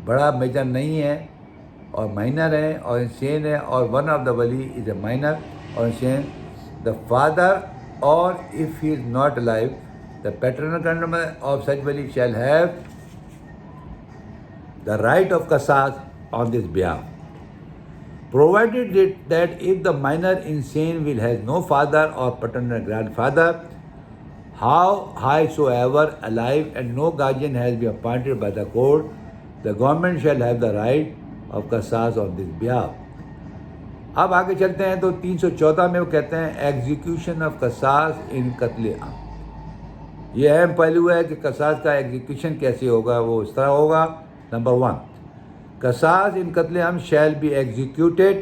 بڑا میجر نہیں ہے اور مائنر ہے اور انسین ہے، اور ون آف دا ولی از اے مائنر اور unseen, the father, or if he is not alive, the paternal grandmother of such wali shall have the right of qasas on this behalf, provided that if the minor insane will has no father or paternal grandfather, how high soever alive, and no guardian has been appointed by the court, the government shall have the right of qasas on this behalf. اب آگے چلتے ہیں تو 314 میں وہ کہتے ہیں execution of قصاص ان قتل عام. یہ اہم پہلو ہے کہ قصاص کا ایگزیکیوشن کیسے ہوگا. وہ اس طرح ہوگا. نمبر 1, قصاص ان قتل عام shall be executed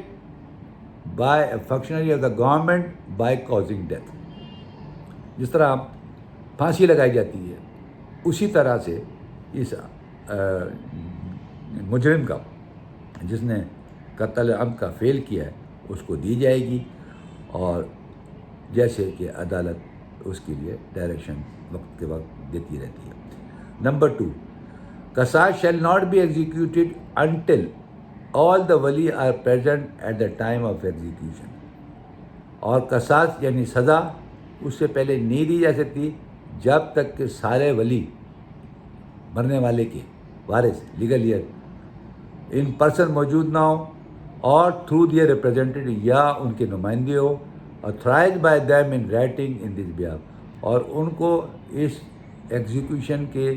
by a functionary of the government by causing death. جس طرح پھانسی لگائی جاتی ہے اسی طرح سے اس مجرم کا جس نے قتل عمد کا فعل کیا ہے اس کو دی جائے گی، اور جیسے کہ عدالت اس کے لیے ڈائریکشن وقت کے وقت دیتی رہتی ہے. نمبر 2, قصاص shall not be executed until all the ولی are present at the time of execution. اور قصاص یعنی سزا اس سے پہلے نہیں دی جا سکتی جب تک کہ سارے ولی مرنے والے کے وارث لیگل ایئر ان پرسن موجود نہ ہو، اور تھرو دیئر ریپرزینٹیٹیو یا ان کے نمائندے ہو، authorised by them in writing in this behalf, اور ان کو اس ایگزیکیوشن کے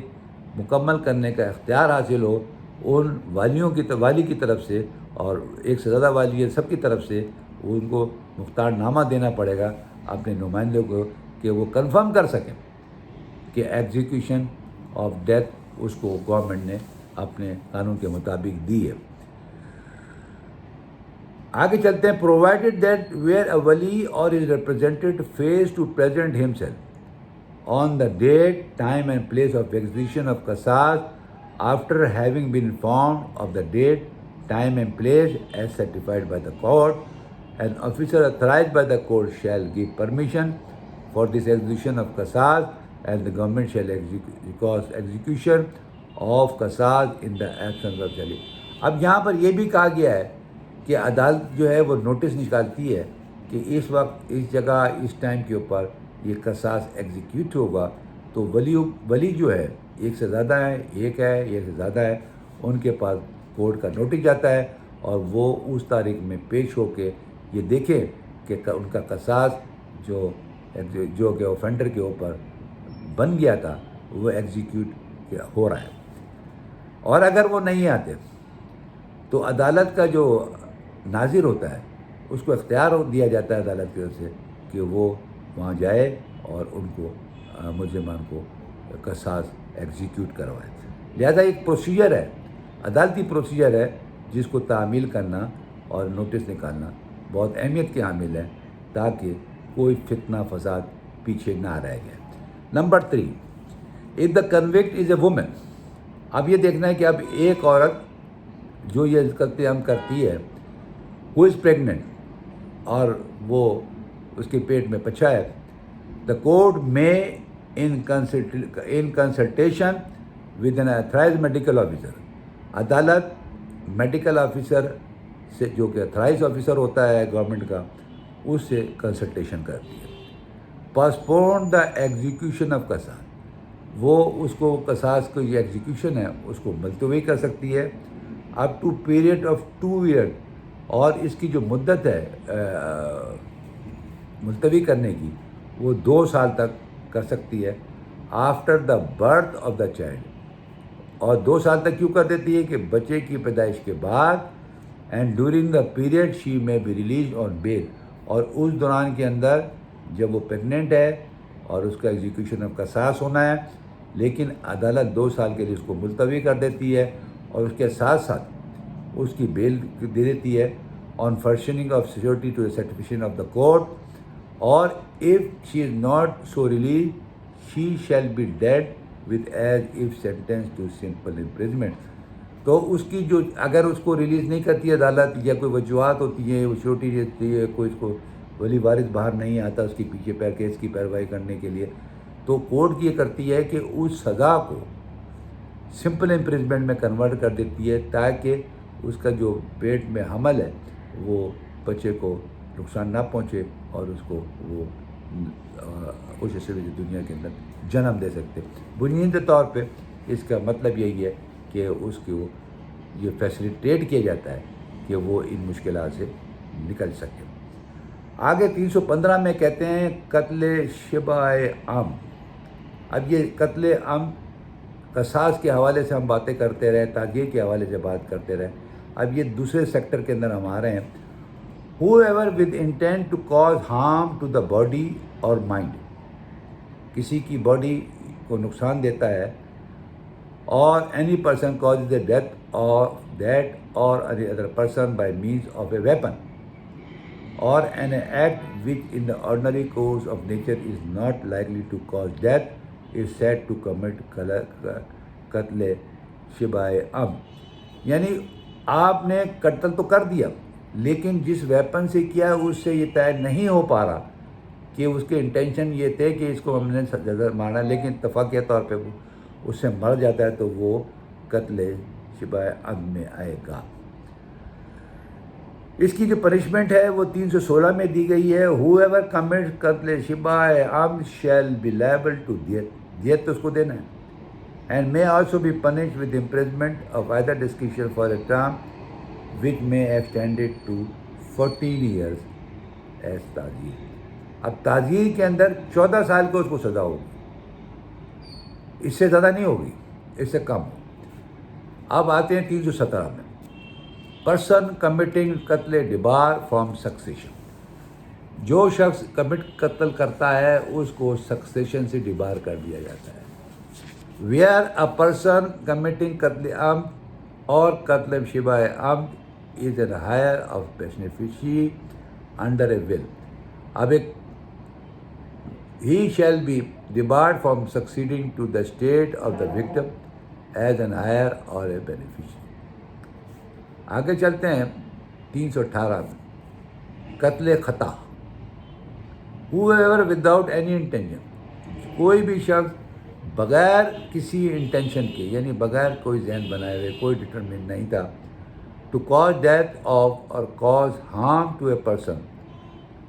مکمل کرنے کا اختیار حاصل ہو ان والی کی طرف سے، اور ایک سے زیادہ والی ہے سب کی طرف سے. ان کو مختار نامہ دینا پڑے گا اپنے نمائندوں کو کہ وہ کنفرم کر سکیں کہ ایگزیکیوشن آف ڈیتھ اس کو گورنمنٹ نے اپنے قانون کے مطابق دی ہے. آگے چلتے ہیں. پرووائڈیڈ دیٹ ویئر اے ولی or is represented fails to present himself on the date time and place of execution of قصاص after having been informed of the date time and place as certified by the court. An officer authorized by the court shall give permission for this execution of qasas, and the government shall cause execution of qasas in the absence of jali. اب یہاں پر یہ بھی کہا گیا ہے کہ عدالت جو ہے وہ نوٹس نکالتی ہے کہ اس وقت اس جگہ اس ٹائم کے اوپر یہ قصاص ایگزیکیوٹ ہوگا، تو ولی جو ہے ایک سے زیادہ ہے، ایک سے زیادہ ہے، ان کے پاس کورٹ کا نوٹس جاتا ہے، اور وہ اس تاریخ میں پیش ہو کے یہ دیکھیں کہ ان کا قصاص جو کہ اوفینڈر کے اوپر بن گیا تھا وہ ایگزیکیوٹ ہو رہا ہے. اور اگر وہ نہیں آتے تو عدالت کا جو ناظر ہوتا ہے اس کو اختیار دیا جاتا ہے عدالت کی طرف سے کہ وہ وہاں جائے اور ان کو ملزمان کو قصاص ایگزیکیوٹ کروائے. لہذا ایک پروسیجر ہے، عدالتی پروسیجر ہے، جس کو تعمیل کرنا اور نوٹس نکالنا بہت اہمیت کے حامل ہے تاکہ کوئی فتنہ فساد پیچھے نہ رہ جائے. Number 3, if the convict is a woman. اب یہ دیکھنا ہے کہ اب ایک عورت جو یہ قتل عام کرتی ہے ہو از پریگننٹ اور وہ اس کے پیٹ میں بچہ ہے، دا کورٹ میں in consultation with an authorised medical officer. عدالت میڈیکل آفیسر سے جو کہ ایتھرائز آفیسر ہوتا ہے گورنمنٹ کا اس سے کنسلٹیشن کرتی ہے. پاسپون دا ایگزیکیوشن آف قصاص. وہ اس کو قصاص کو یہ ایگزیکیوشن ہے اس کو ملتوی کر سکتی ہے up to period of 2 year, اور اس کی جو مدت ہے ملتوی کرنے کی وہ 2 سال تک کر سکتی ہے after the birth of the child. اور 2 سال تک کیوں کر دیتی ہے کہ بچے کی پیدائش کے بعد، اینڈ ڈیورنگ دا پیریڈ شی میں بی ریلیز آن بیل. اور اس دوران کے اندر جب وہ پریگننٹ ہے اور اس کا ایگزیکیوشن آف قصاص ہونا ہے، لیکن عدالت 2 سال کے لیے اس کو ملتوی کر دیتی ہے اور اس کے ساتھ ساتھ اس کی بیل دے دیتی ہے on furnishing of security to certification of the court. اور if she is not so released she shall be ڈیڈ with as if sentence to simple imprisonment. تو اس کی جو اگر اس کو ریلیز نہیں کرتی ہے عدالت یا کوئی وجوہات ہوتی ہیں، وہ چھوٹی دیتی ہے، کوئی اس کو ولی وارث باہر نہیں آتا اس کے پیچھے کیس کی پیروائی کرنے کے لیے، تو کورٹ یہ کرتی ہے کہ اس سزا کو سمپل امپریزمنٹ میں کنورٹ کر دیتی ہے تاکہ اس کا جو پیٹ میں حمل ہے وہ بچے کو نقصان نہ پہنچے اور اس کو وہ خوش نصیبی دنیا کے اندر جنم دے سکتے. بنیادی طور پہ اس کا مطلب یہی ہے کہ اس کو یہ فیسیلیٹیٹ کیا جاتا ہے کہ وہ ان مشکلات سے نکل سکے. آگے 315 میں کہتے ہیں قتل شبہ عمد. اب یہ قتل عمد قصاص کے حوالے سے ہم باتیں کرتے رہے, تعزیر کے حوالے سے بات کرتے رہے. اب یہ دوسرے سیکٹر کے اندر ہم آ رہے ہیں. whoever with intent to cause harm to the body or mind, کسی کی باڈی کو نقصان دیتا ہے, اور any person causes the death of that or any other person by means of a weapon or an act which in the ordinary course of nature is not likely to cause death is said to commit قتل شبہ عمد. یعنی آپ نے قتل تو کر دیا, لیکن جس ویپن سے کیا اس سے یہ طے نہیں ہو پا رہا کہ اس کے انٹینشن یہ تھے کہ اس کو ہم نے جزا مارنا, لیکن اتفاقیہ طور پہ وہ اس سے مر جاتا ہے تو وہ قتل شبہ عمد میں آئے گا. اس کی جو پنشمنٹ ہے وہ 316 میں دی گئی ہے. whoever commits قتل شبہ عمد shall be liable to death. دیت تو اس کو دینا ہے. and may also be punished with imprisonment of either discretion for a term which may extend it to 14 years as تعزیر. اب تعزیر کے اندر 14 سال کو اس کو سزا ہوگی, اس سے زیادہ نہیں ہوگی, اس سے کم. اب آتے ہیں 317 میں. پرسن کمٹنگ قتل ڈبار فرام سکسیشن. جو شخص قتل کرتا ہے اس کو سکسیشن سے ڈبار کر دیا جاتا ہے. ویئر اے پرسن کمٹنگ قتل عمد اور قتل شبہ عمد is an heir of beneficiary under a will. اب ایک ہی shall be debarred from succeeding to the estate of the victim as an heir or a beneficiary. آگے چلتے ہیں 318 میں. قتل خطا. whoever without any intention, کوئی بھی شخص بغیر کسی انٹینشن کے, یعنی بغیر کوئی ذہن بنائے ہوئے, کوئی ڈٹرمنٹ نہیں تھا, to cause death of or cause harm to a person,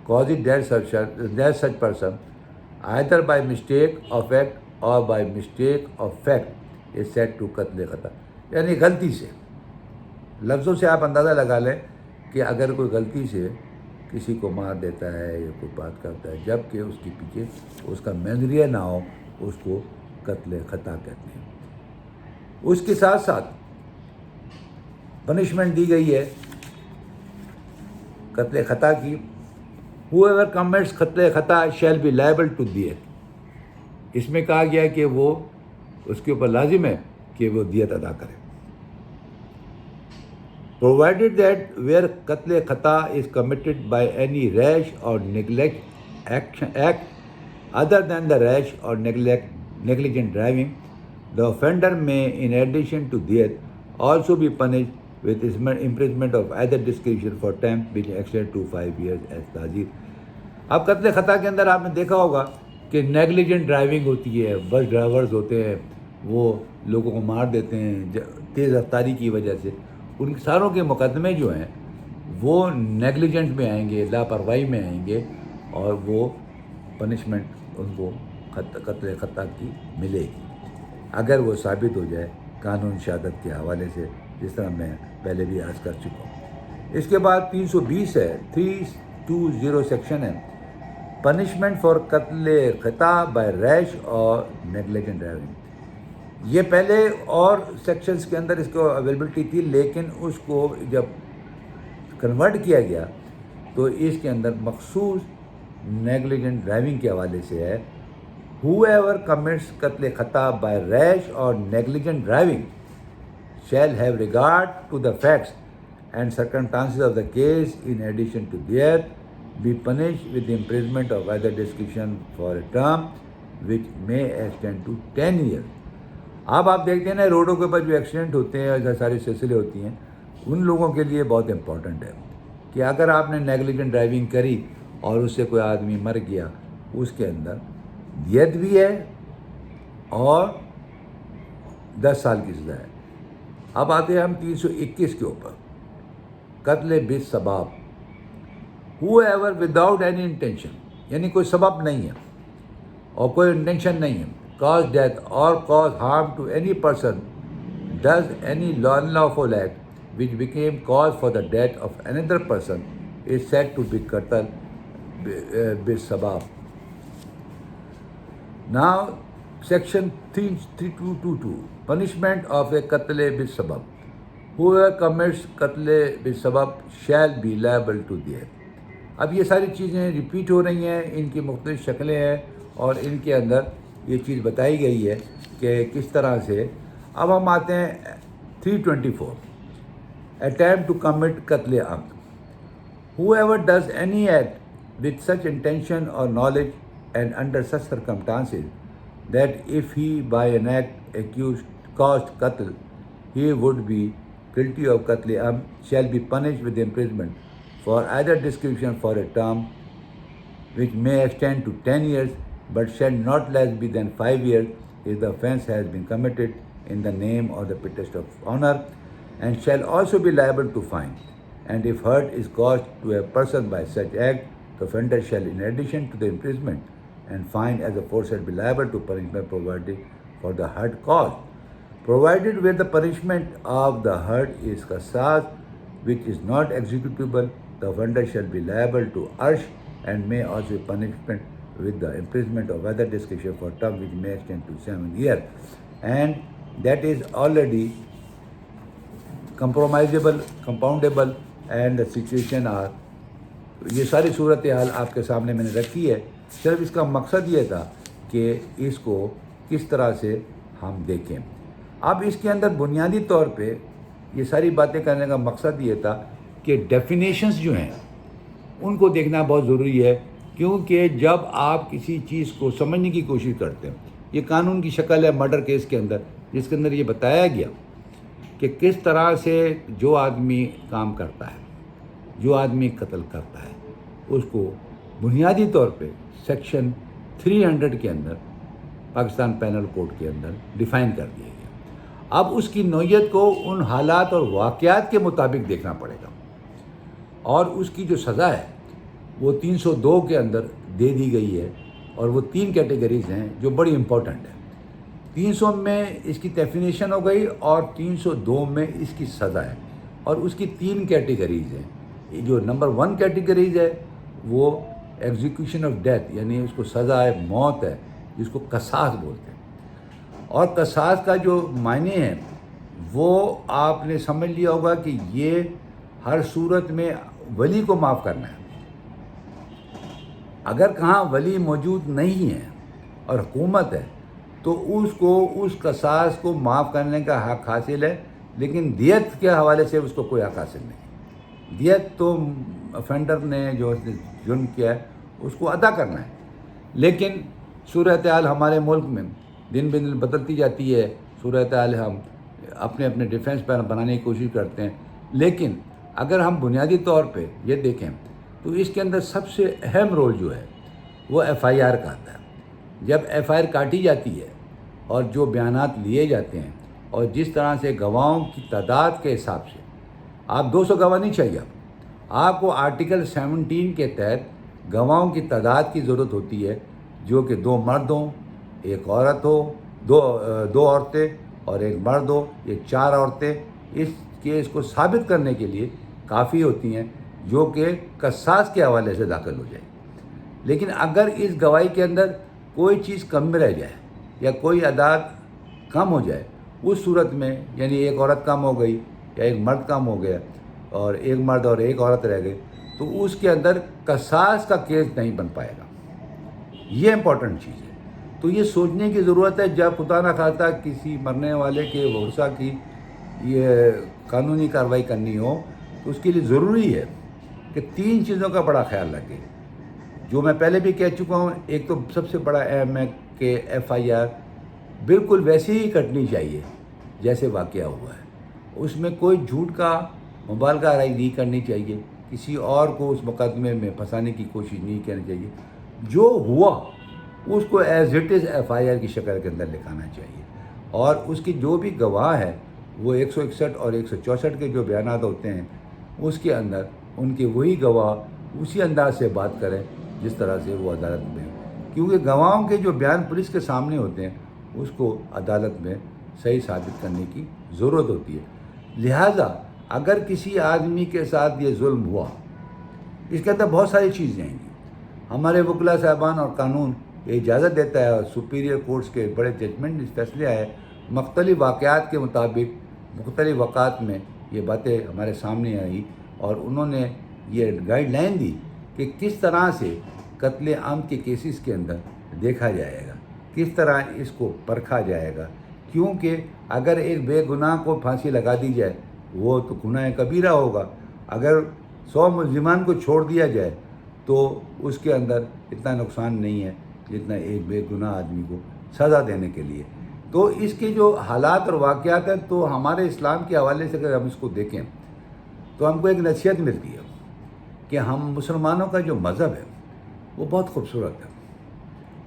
causes death such person either by mistake of act or by mistake of fact is said to قتل خطا. یعنی غلطی سے, لفظوں سے آپ اندازہ لگا لیں کہ اگر کوئی غلطی سے کسی کو مار دیتا ہے یا کوئی بات کرتا ہے جب کہ اس کے پیچھے اس کا مینریہ نہ ہو, اس کو قتل خطا کہتے ہیں. اس کے ساتھ ساتھ پنشمنٹ دی گئی ہے قتل خطا کی. whoever commits قتل خطا shall be liable to death. اس میں کہا گیا کہ وہ اس کے اوپر لازم ہے کہ وہ دیت ادا کرے. provided that where قتل خطا is committed by any rash or neglect act other than the rash or negligent driving, the offender may, in addition to death, also be punished with imprisonment of either discretion for term which extend to 5 years as تعزیر. اب قتل خطا کے اندر آپ نے دیکھا ہوگا کہ negligent driving ہوتی ہے. بس ڈرائیورز ہوتے ہیں وہ لوگوں کو مار دیتے ہیں تیز رفتاری کی وجہ سے. ان ساروں کے مقدمے جو ہیں وہ نیگلیجنٹ میں آئیں گے, لاپرواہی میں آئیں گے, اور وہ پنشمنٹ ان کو قتل خطا کی ملے گی اگر وہ ثابت ہو جائے قانون شہادت کے حوالے سے, جس طرح میں پہلے بھی عرض کر چکا ہوں. اس کے بعد 320 ہے, 320 سیکشن ہے. پنشمنٹ فار قتل خطا بائی ریش اور نیگلیجنٹ ڈرائیونگ. یہ پہلے اور سیکشنز کے اندر اس کو اویلیبلٹی تھی, لیکن اس کو جب کنورٹ کیا گیا تو اس کے اندر مخصوص نیگلیجنٹ ڈرائیونگ کے حوالے سے ہے. whoever commits قتل خطا by rash or negligent driving shall have regard to the facts and circumstances of the case in addition to death, be punished with imprisonment of either discretion for a term which may extend to 10 years. اب آپ دیکھتے ہیں نا روڈوں کے اوپر جو accident ہوتے ہیں اور ساری سلسلے ہوتی ہیں, ان لوگوں کے لیے بہت امپورٹنٹ ہے کہ اگر آپ نے نیگلیجنٹ ڈرائیونگ کری اور اس سے کوئی آدمی مر گیا, اس کے اندر دیت بھی ہے اور 10 سال کی سزا ہے. اب آتے ہیں ہم 321 کے اوپر. قتل بالسباب. whoever without any intention, یعنی کوئی سبب نہیں ہے اور کوئی انٹینشن نہیں ہے, cause death or cause harm to any person, does any unlawful act which became cause for the death of another person, is said to be qatl bisabab. Now, section 3222, punishment of a qatl bisabab. Whoever commits qatl bisabab shall be liable to death. اب یہ ساری چیزیں repeat ہو رہی ہیں, ان کی مختلف شکلیں ہیں اور ان کے اندر یہ چیز بتائی گئی ہے کہ کس طرح سے. اب ہم آتے ہیں 324, attempt to commit qatl amd. Whoever does any act with such intention or knowledge and under such circumstances that if he by an act caused qatl, he would be guilty of qatl amd shall be punished with imprisonment for either description for a term which may extend to 10 years but shall not less be than 5 years if the offence has been committed in the name or the pretext of honor, and shall also be liable to fine. And if hurt is caused to a person by such act, the offender shall, in addition to the imprisonment and fine as aforesaid, be liable to punishment provided for the hurt caused, provided where the punishment of the hurt is qasas, which is not executable, the offender shall be liable to arsh and may also be punishment with the imprisonment of other description for term which may extend to 7 years. And that is already compromisable, compoundable, and the situation are. یہ ساری صورتحال آپ کے سامنے میں نے رکھی ہے, صرف اس کا مقصد یہ تھا کہ اس کو کس طرح سے ہم دیکھیں. اب اس کے اندر بنیادی طور پہ یہ ساری باتیں کرنے کا مقصد یہ تھا کہ ڈیفینیشنز جو ہیں ان کو دیکھنا بہت ضروری ہے, کیونکہ جب آپ کسی چیز کو سمجھنے کی کوشش کرتے ہیں, یہ قانون کی شکل ہے مرڈر کیس کے اندر, جس کے اندر یہ بتایا گیا کہ کس طرح سے جو آدمی کام کرتا ہے, جو آدمی قتل کرتا ہے, اس کو بنیادی طور پہ سیکشن 300 کے اندر پاکستان پینل کوڈ کے اندر ڈیفائن کر دیا گیا. اب اس کی نوعیت کو ان حالات اور واقعات کے مطابق دیکھنا پڑے گا, اور اس کی جو سزا ہے وہ 302 کے اندر دے دی گئی ہے, اور وہ 3 کیٹیگریز ہیں جو بڑی امپورٹنٹ ہیں. 300 میں اس کی ڈیفینیشن ہو گئی اور 302 میں اس کی سزا ہے, اور اس کی 3 کیٹیگریز ہیں. جو نمبر 1 کیٹیگریز ہے وہ ایگزیکیوشن آف ڈیتھ, یعنی اس کو سزا ہے موت ہے, جس کو قصاص بولتے ہیں. اور قصاص کا جو معنی ہے وہ آپ نے سمجھ لیا ہوگا کہ یہ ہر صورت میں ولی کو معاف کرنا ہے. اگر کہاں ولی موجود نہیں ہے اور حکومت ہے تو اس کو اس قصاص کو معاف کرنے کا حق حاصل ہے, لیکن دیت کے حوالے سے اس کو کوئی حق حاصل نہیں. دیت تو افینڈر نے جو جرم کیا ہے اس کو ادا کرنا ہے. لیکن صورتحال ہمارے ملک میں دن بدن بدلتی جاتی ہے, صورتحال ہم اپنے اپنے ڈیفینس پر بنانے کی کوشش کرتے ہیں. لیکن اگر ہم بنیادی طور پہ یہ دیکھیں تو اس کے اندر سب سے اہم رول جو ہے وہ ایف آئی آر کا آتا ہے. جب ایف آئی آر کاٹی جاتی ہے اور جو بیانات لیے جاتے ہیں, اور جس طرح سے گواہوں کی تعداد کے حساب سے, آپ 200 گواہ نہیں چاہیے, آپ کو آرٹیکل 17 کے تحت گواہوں کی تعداد کی ضرورت ہوتی ہے, جو کہ 2 مرد ہوں, 1 عورت ہو, 2 عورتیں اور 1 مرد ہو, یہ 4 عورتیں اس کیس کو ثابت کرنے کے لیے کافی ہوتی ہیں, جو کہ قصاص کے حوالے سے داخل ہو جائے. لیکن اگر اس گواہی کے اندر کوئی چیز کم رہ جائے یا کوئی اعداد کم ہو جائے, اس صورت میں یعنی 1 عورت کم ہو گئی یا 1 مرد کم ہو گیا اور 1 مرد اور 1 عورت رہ گئی, تو اس کے اندر قصاص کا کیس نہیں بن پائے گا. یہ امپورٹنٹ چیز ہے. تو یہ سوچنے کی ضرورت ہے جب خدا نہ خواستہ کسی مرنے والے کے ورثہ کی یہ قانونی کارروائی کرنی ہو, تو اس کے لیے ضروری ہے کہ 3 چیزوں کا بڑا خیال رکھیں, جو میں پہلے بھی کہہ چکا ہوں. ایک تو سب سے بڑا اہم ہے کہ ایف آئی آر بالکل ویسے ہی کٹنی چاہیے جیسے واقعہ ہوا ہے. اس میں کوئی جھوٹ کا مبالغہ آرائی نہیں کرنی چاہیے, کسی اور کو اس مقدمے میں پھنسانے کی کوشش نہیں کرنی چاہیے. جو ہوا اس کو as it is F I R کی شکل کے اندر لکھانا چاہیے, اور اس کی جو بھی گواہ ہے وہ 161 اور 164 کے جو بیانات ہوتے ہیں اس کے اندر ان کے وہی گواہ اسی انداز سے بات کریں جس طرح سے وہ عدالت میں، کیونکہ گواہوں کے جو بیان پولیس کے سامنے ہوتے ہیں اس کو عدالت میں صحیح ثابت کرنے کی ضرورت ہوتی ہے۔ لہٰذا اگر کسی آدمی کے ساتھ یہ ظلم ہوا، اس کے اندر بہت ساری چیزیں ہیں۔ ہمارے وکلا صاحبان اور قانون یہ اجازت دیتا ہے، اور سپیریئر کورٹس کے بڑے ججمنٹ فیصلے آئے، مختلف واقعات کے مطابق مختلف اوقات میں یہ باتیں ہمارے سامنے آئی، اور انہوں نے یہ گائیڈ لائن دی کہ کس طرح سے قتل عام کے کیسز کے اندر دیکھا جائے گا، کس طرح اس کو پرکھا جائے گا، کیونکہ اگر ایک بے گناہ کو پھانسی لگا دی جائے وہ تو گناہ کبیرہ ہوگا، اگر 100 ملزمان کو چھوڑ دیا جائے تو اس کے اندر اتنا نقصان نہیں ہے جتنا ایک بے گناہ آدمی کو سزا دینے کے لیے۔ تو اس کے جو حالات اور واقعات ہیں، تو ہمارے اسلام کے حوالے سے اگر ہم اس کو دیکھیں تو ہم کو ایک نصیحت ملتی ہے کہ ہم مسلمانوں کا جو مذہب ہے وہ بہت خوبصورت ہے،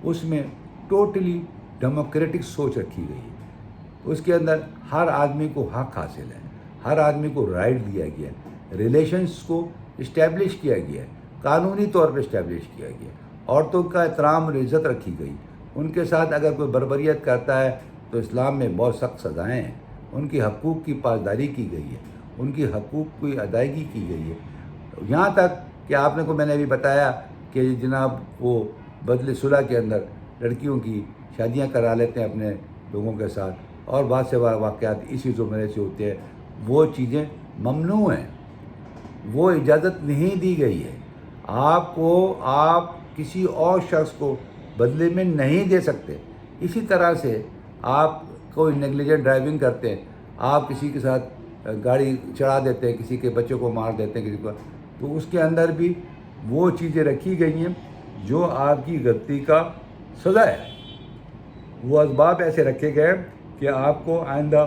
اس میں ٹوٹلی ڈیموکریٹک سوچ رکھی گئی ہے، اس کے اندر ہر آدمی کو حق حاصل ہے، ہر آدمی کو رائٹ دیا گیا ہے، ریلیشنز کو اسٹیبلش کیا گیا ہے، قانونی طور پہ اسٹیبلش کیا گیا ہے، عورتوں کا احترام اور عزت رکھی گئی، ان کے ساتھ اگر کوئی بربریت کرتا ہے تو اسلام میں بہت سخت سزائیں ہیں، ان کی حقوق کی پاسداری کی گئی ہے، ان کی حقوق کی ادائیگی کی گئی ہے، یہاں تک کہ آپ نے کو میں نے ابھی بتایا کہ جناب وہ بدلے صلح کے اندر لڑکیوں کی شادیاں کرا لیتے ہیں اپنے لوگوں کے ساتھ، اور بہت سے واقعات اسی زمرے سے ہوتے ہیں، وہ چیزیں ممنوع ہیں، وہ اجازت نہیں دی گئی ہے، آپ کسی اور شخص کو بدلے میں نہیں دے سکتے۔ اسی طرح سے آپ کوئی نیگلیجنٹ ڈرائیونگ کرتے ہیں، آپ کسی کے ساتھ گاڑی چڑھا دیتے ہیں، کسی کے بچے کو مار دیتے ہیں، کسی کو، تو اس کے اندر بھی وہ چیزیں رکھی گئی ہیں جو آپ کی غلطی کا سزا ہے، وہ اسباب ایسے رکھے گئے کہ آپ کو آئندہ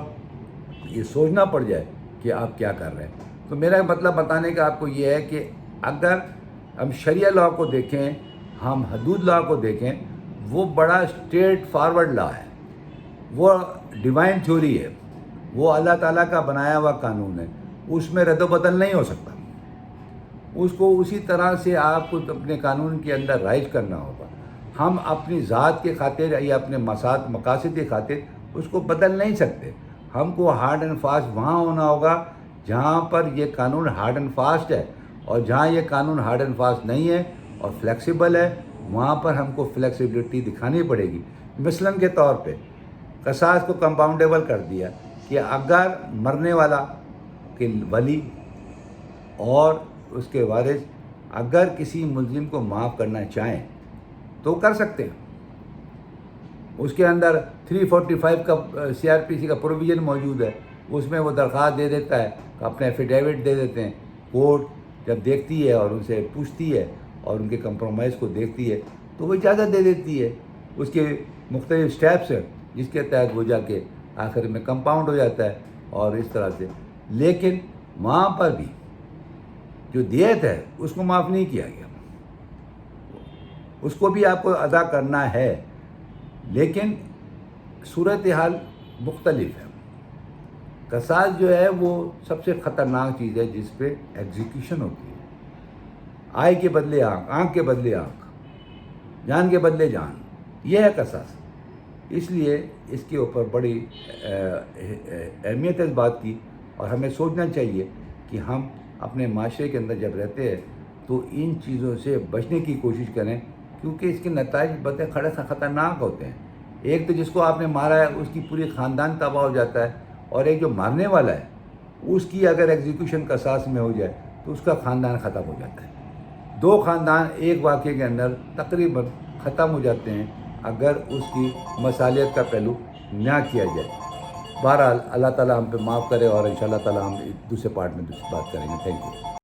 یہ سوچنا پڑ جائے کہ آپ کیا کر رہے ہیں۔ تو میرا مطلب بتانے کا آپ کو یہ ہے کہ اگر ہم شریعہ لاء کو دیکھیں، ہم حدود لاء کو دیکھیں، وہ بڑا اسٹریٹ فارورڈ لاء ہے، وہ ڈیوائن تھیوری ہے، وہ اللہ تعالیٰ کا بنایا ہوا قانون ہے، اس میں رد و بدل نہیں ہو سکتا، اس کو اسی طرح سے آپ کو اپنے قانون کے اندر رائج کرنا ہوگا۔ ہم اپنی ذات کے خاطر یا اپنے مقاصد کی خاطر اس کو بدل نہیں سکتے، ہم کو ہارڈ اینڈ فاسٹ وہاں ہونا ہوگا جہاں پر یہ قانون ہارڈ اینڈ فاسٹ ہے، اور جہاں یہ قانون ہارڈ اینڈ فاسٹ نہیں ہے اور فلیکسیبل ہے، وہاں پر ہم کو فلیکسیبلٹی دکھانی پڑے گی۔ مثلاً کے طور پہ قصاص کو کمپاؤنڈیبل کر دیا کہ اگر مرنے والا کے ولی اور اس کے وارث اگر کسی ملزم کو معاف کرنا چاہیں تو کر سکتے ہیں، اس کے اندر 345 کا CRPC کا پروویژن موجود ہے، اس میں وہ درخواست دے دیتا ہے، اپنے ایفیڈیوٹ دے دیتے ہیں، کورٹ جب دیکھتی ہے اور ان سے پوچھتی ہے اور ان کے کمپرومائز کو دیکھتی ہے تو وہ اجازت دے دیتی ہے، اس کے مختلف سٹیپس ہیں جس کے تحت وہ جا کے آخر میں کمپاؤنڈ ہو جاتا ہے، اور اس طرح سے۔ لیکن وہاں پر بھی جو دیت ہے اس کو معاف نہیں کیا گیا، اس کو بھی آپ کو ادا کرنا ہے، لیکن صورتحال مختلف ہے۔ قصاص جو ہے وہ سب سے خطرناک چیز ہے جس پہ ایگزیکیوشن ہوتی ہے، آئی کے بدلے آنکھ، آنکھ کے بدلے آنکھ، جان کے بدلے جان، یہ ہے قصاص۔ اس لیے اس کے اوپر بڑی اہمیت ہے اس بات کی، اور ہمیں سوچنا چاہیے کہ ہم اپنے معاشرے کے اندر جب رہتے ہیں تو ان چیزوں سے بچنے کی کوشش کریں، کیونکہ اس کے نتائج بڑے خطرناک ہوتے ہیں۔ ایک تو جس کو آپ نے مارا ہے اس کی پوری خاندان تباہ ہو جاتا ہے، اور ایک جو مارنے والا ہے اس کی اگر ایگزیکیوشن قصاص میں ہو جائے تو اس کا خاندان ختم ہو جاتا ہے۔ دو خاندان ایک واقعے کے اندر تقریباً ختم ہو جاتے ہیں اگر اس کی مصالحت کا پہلو نہ کیا جائے۔ بہرحال اللہ تعالیٰ ہم پہ معاف کرے، اور انشاءاللہ تعالیٰ ہم دوسرے پارٹ میں دوسری بات کریں گے۔ Thank you.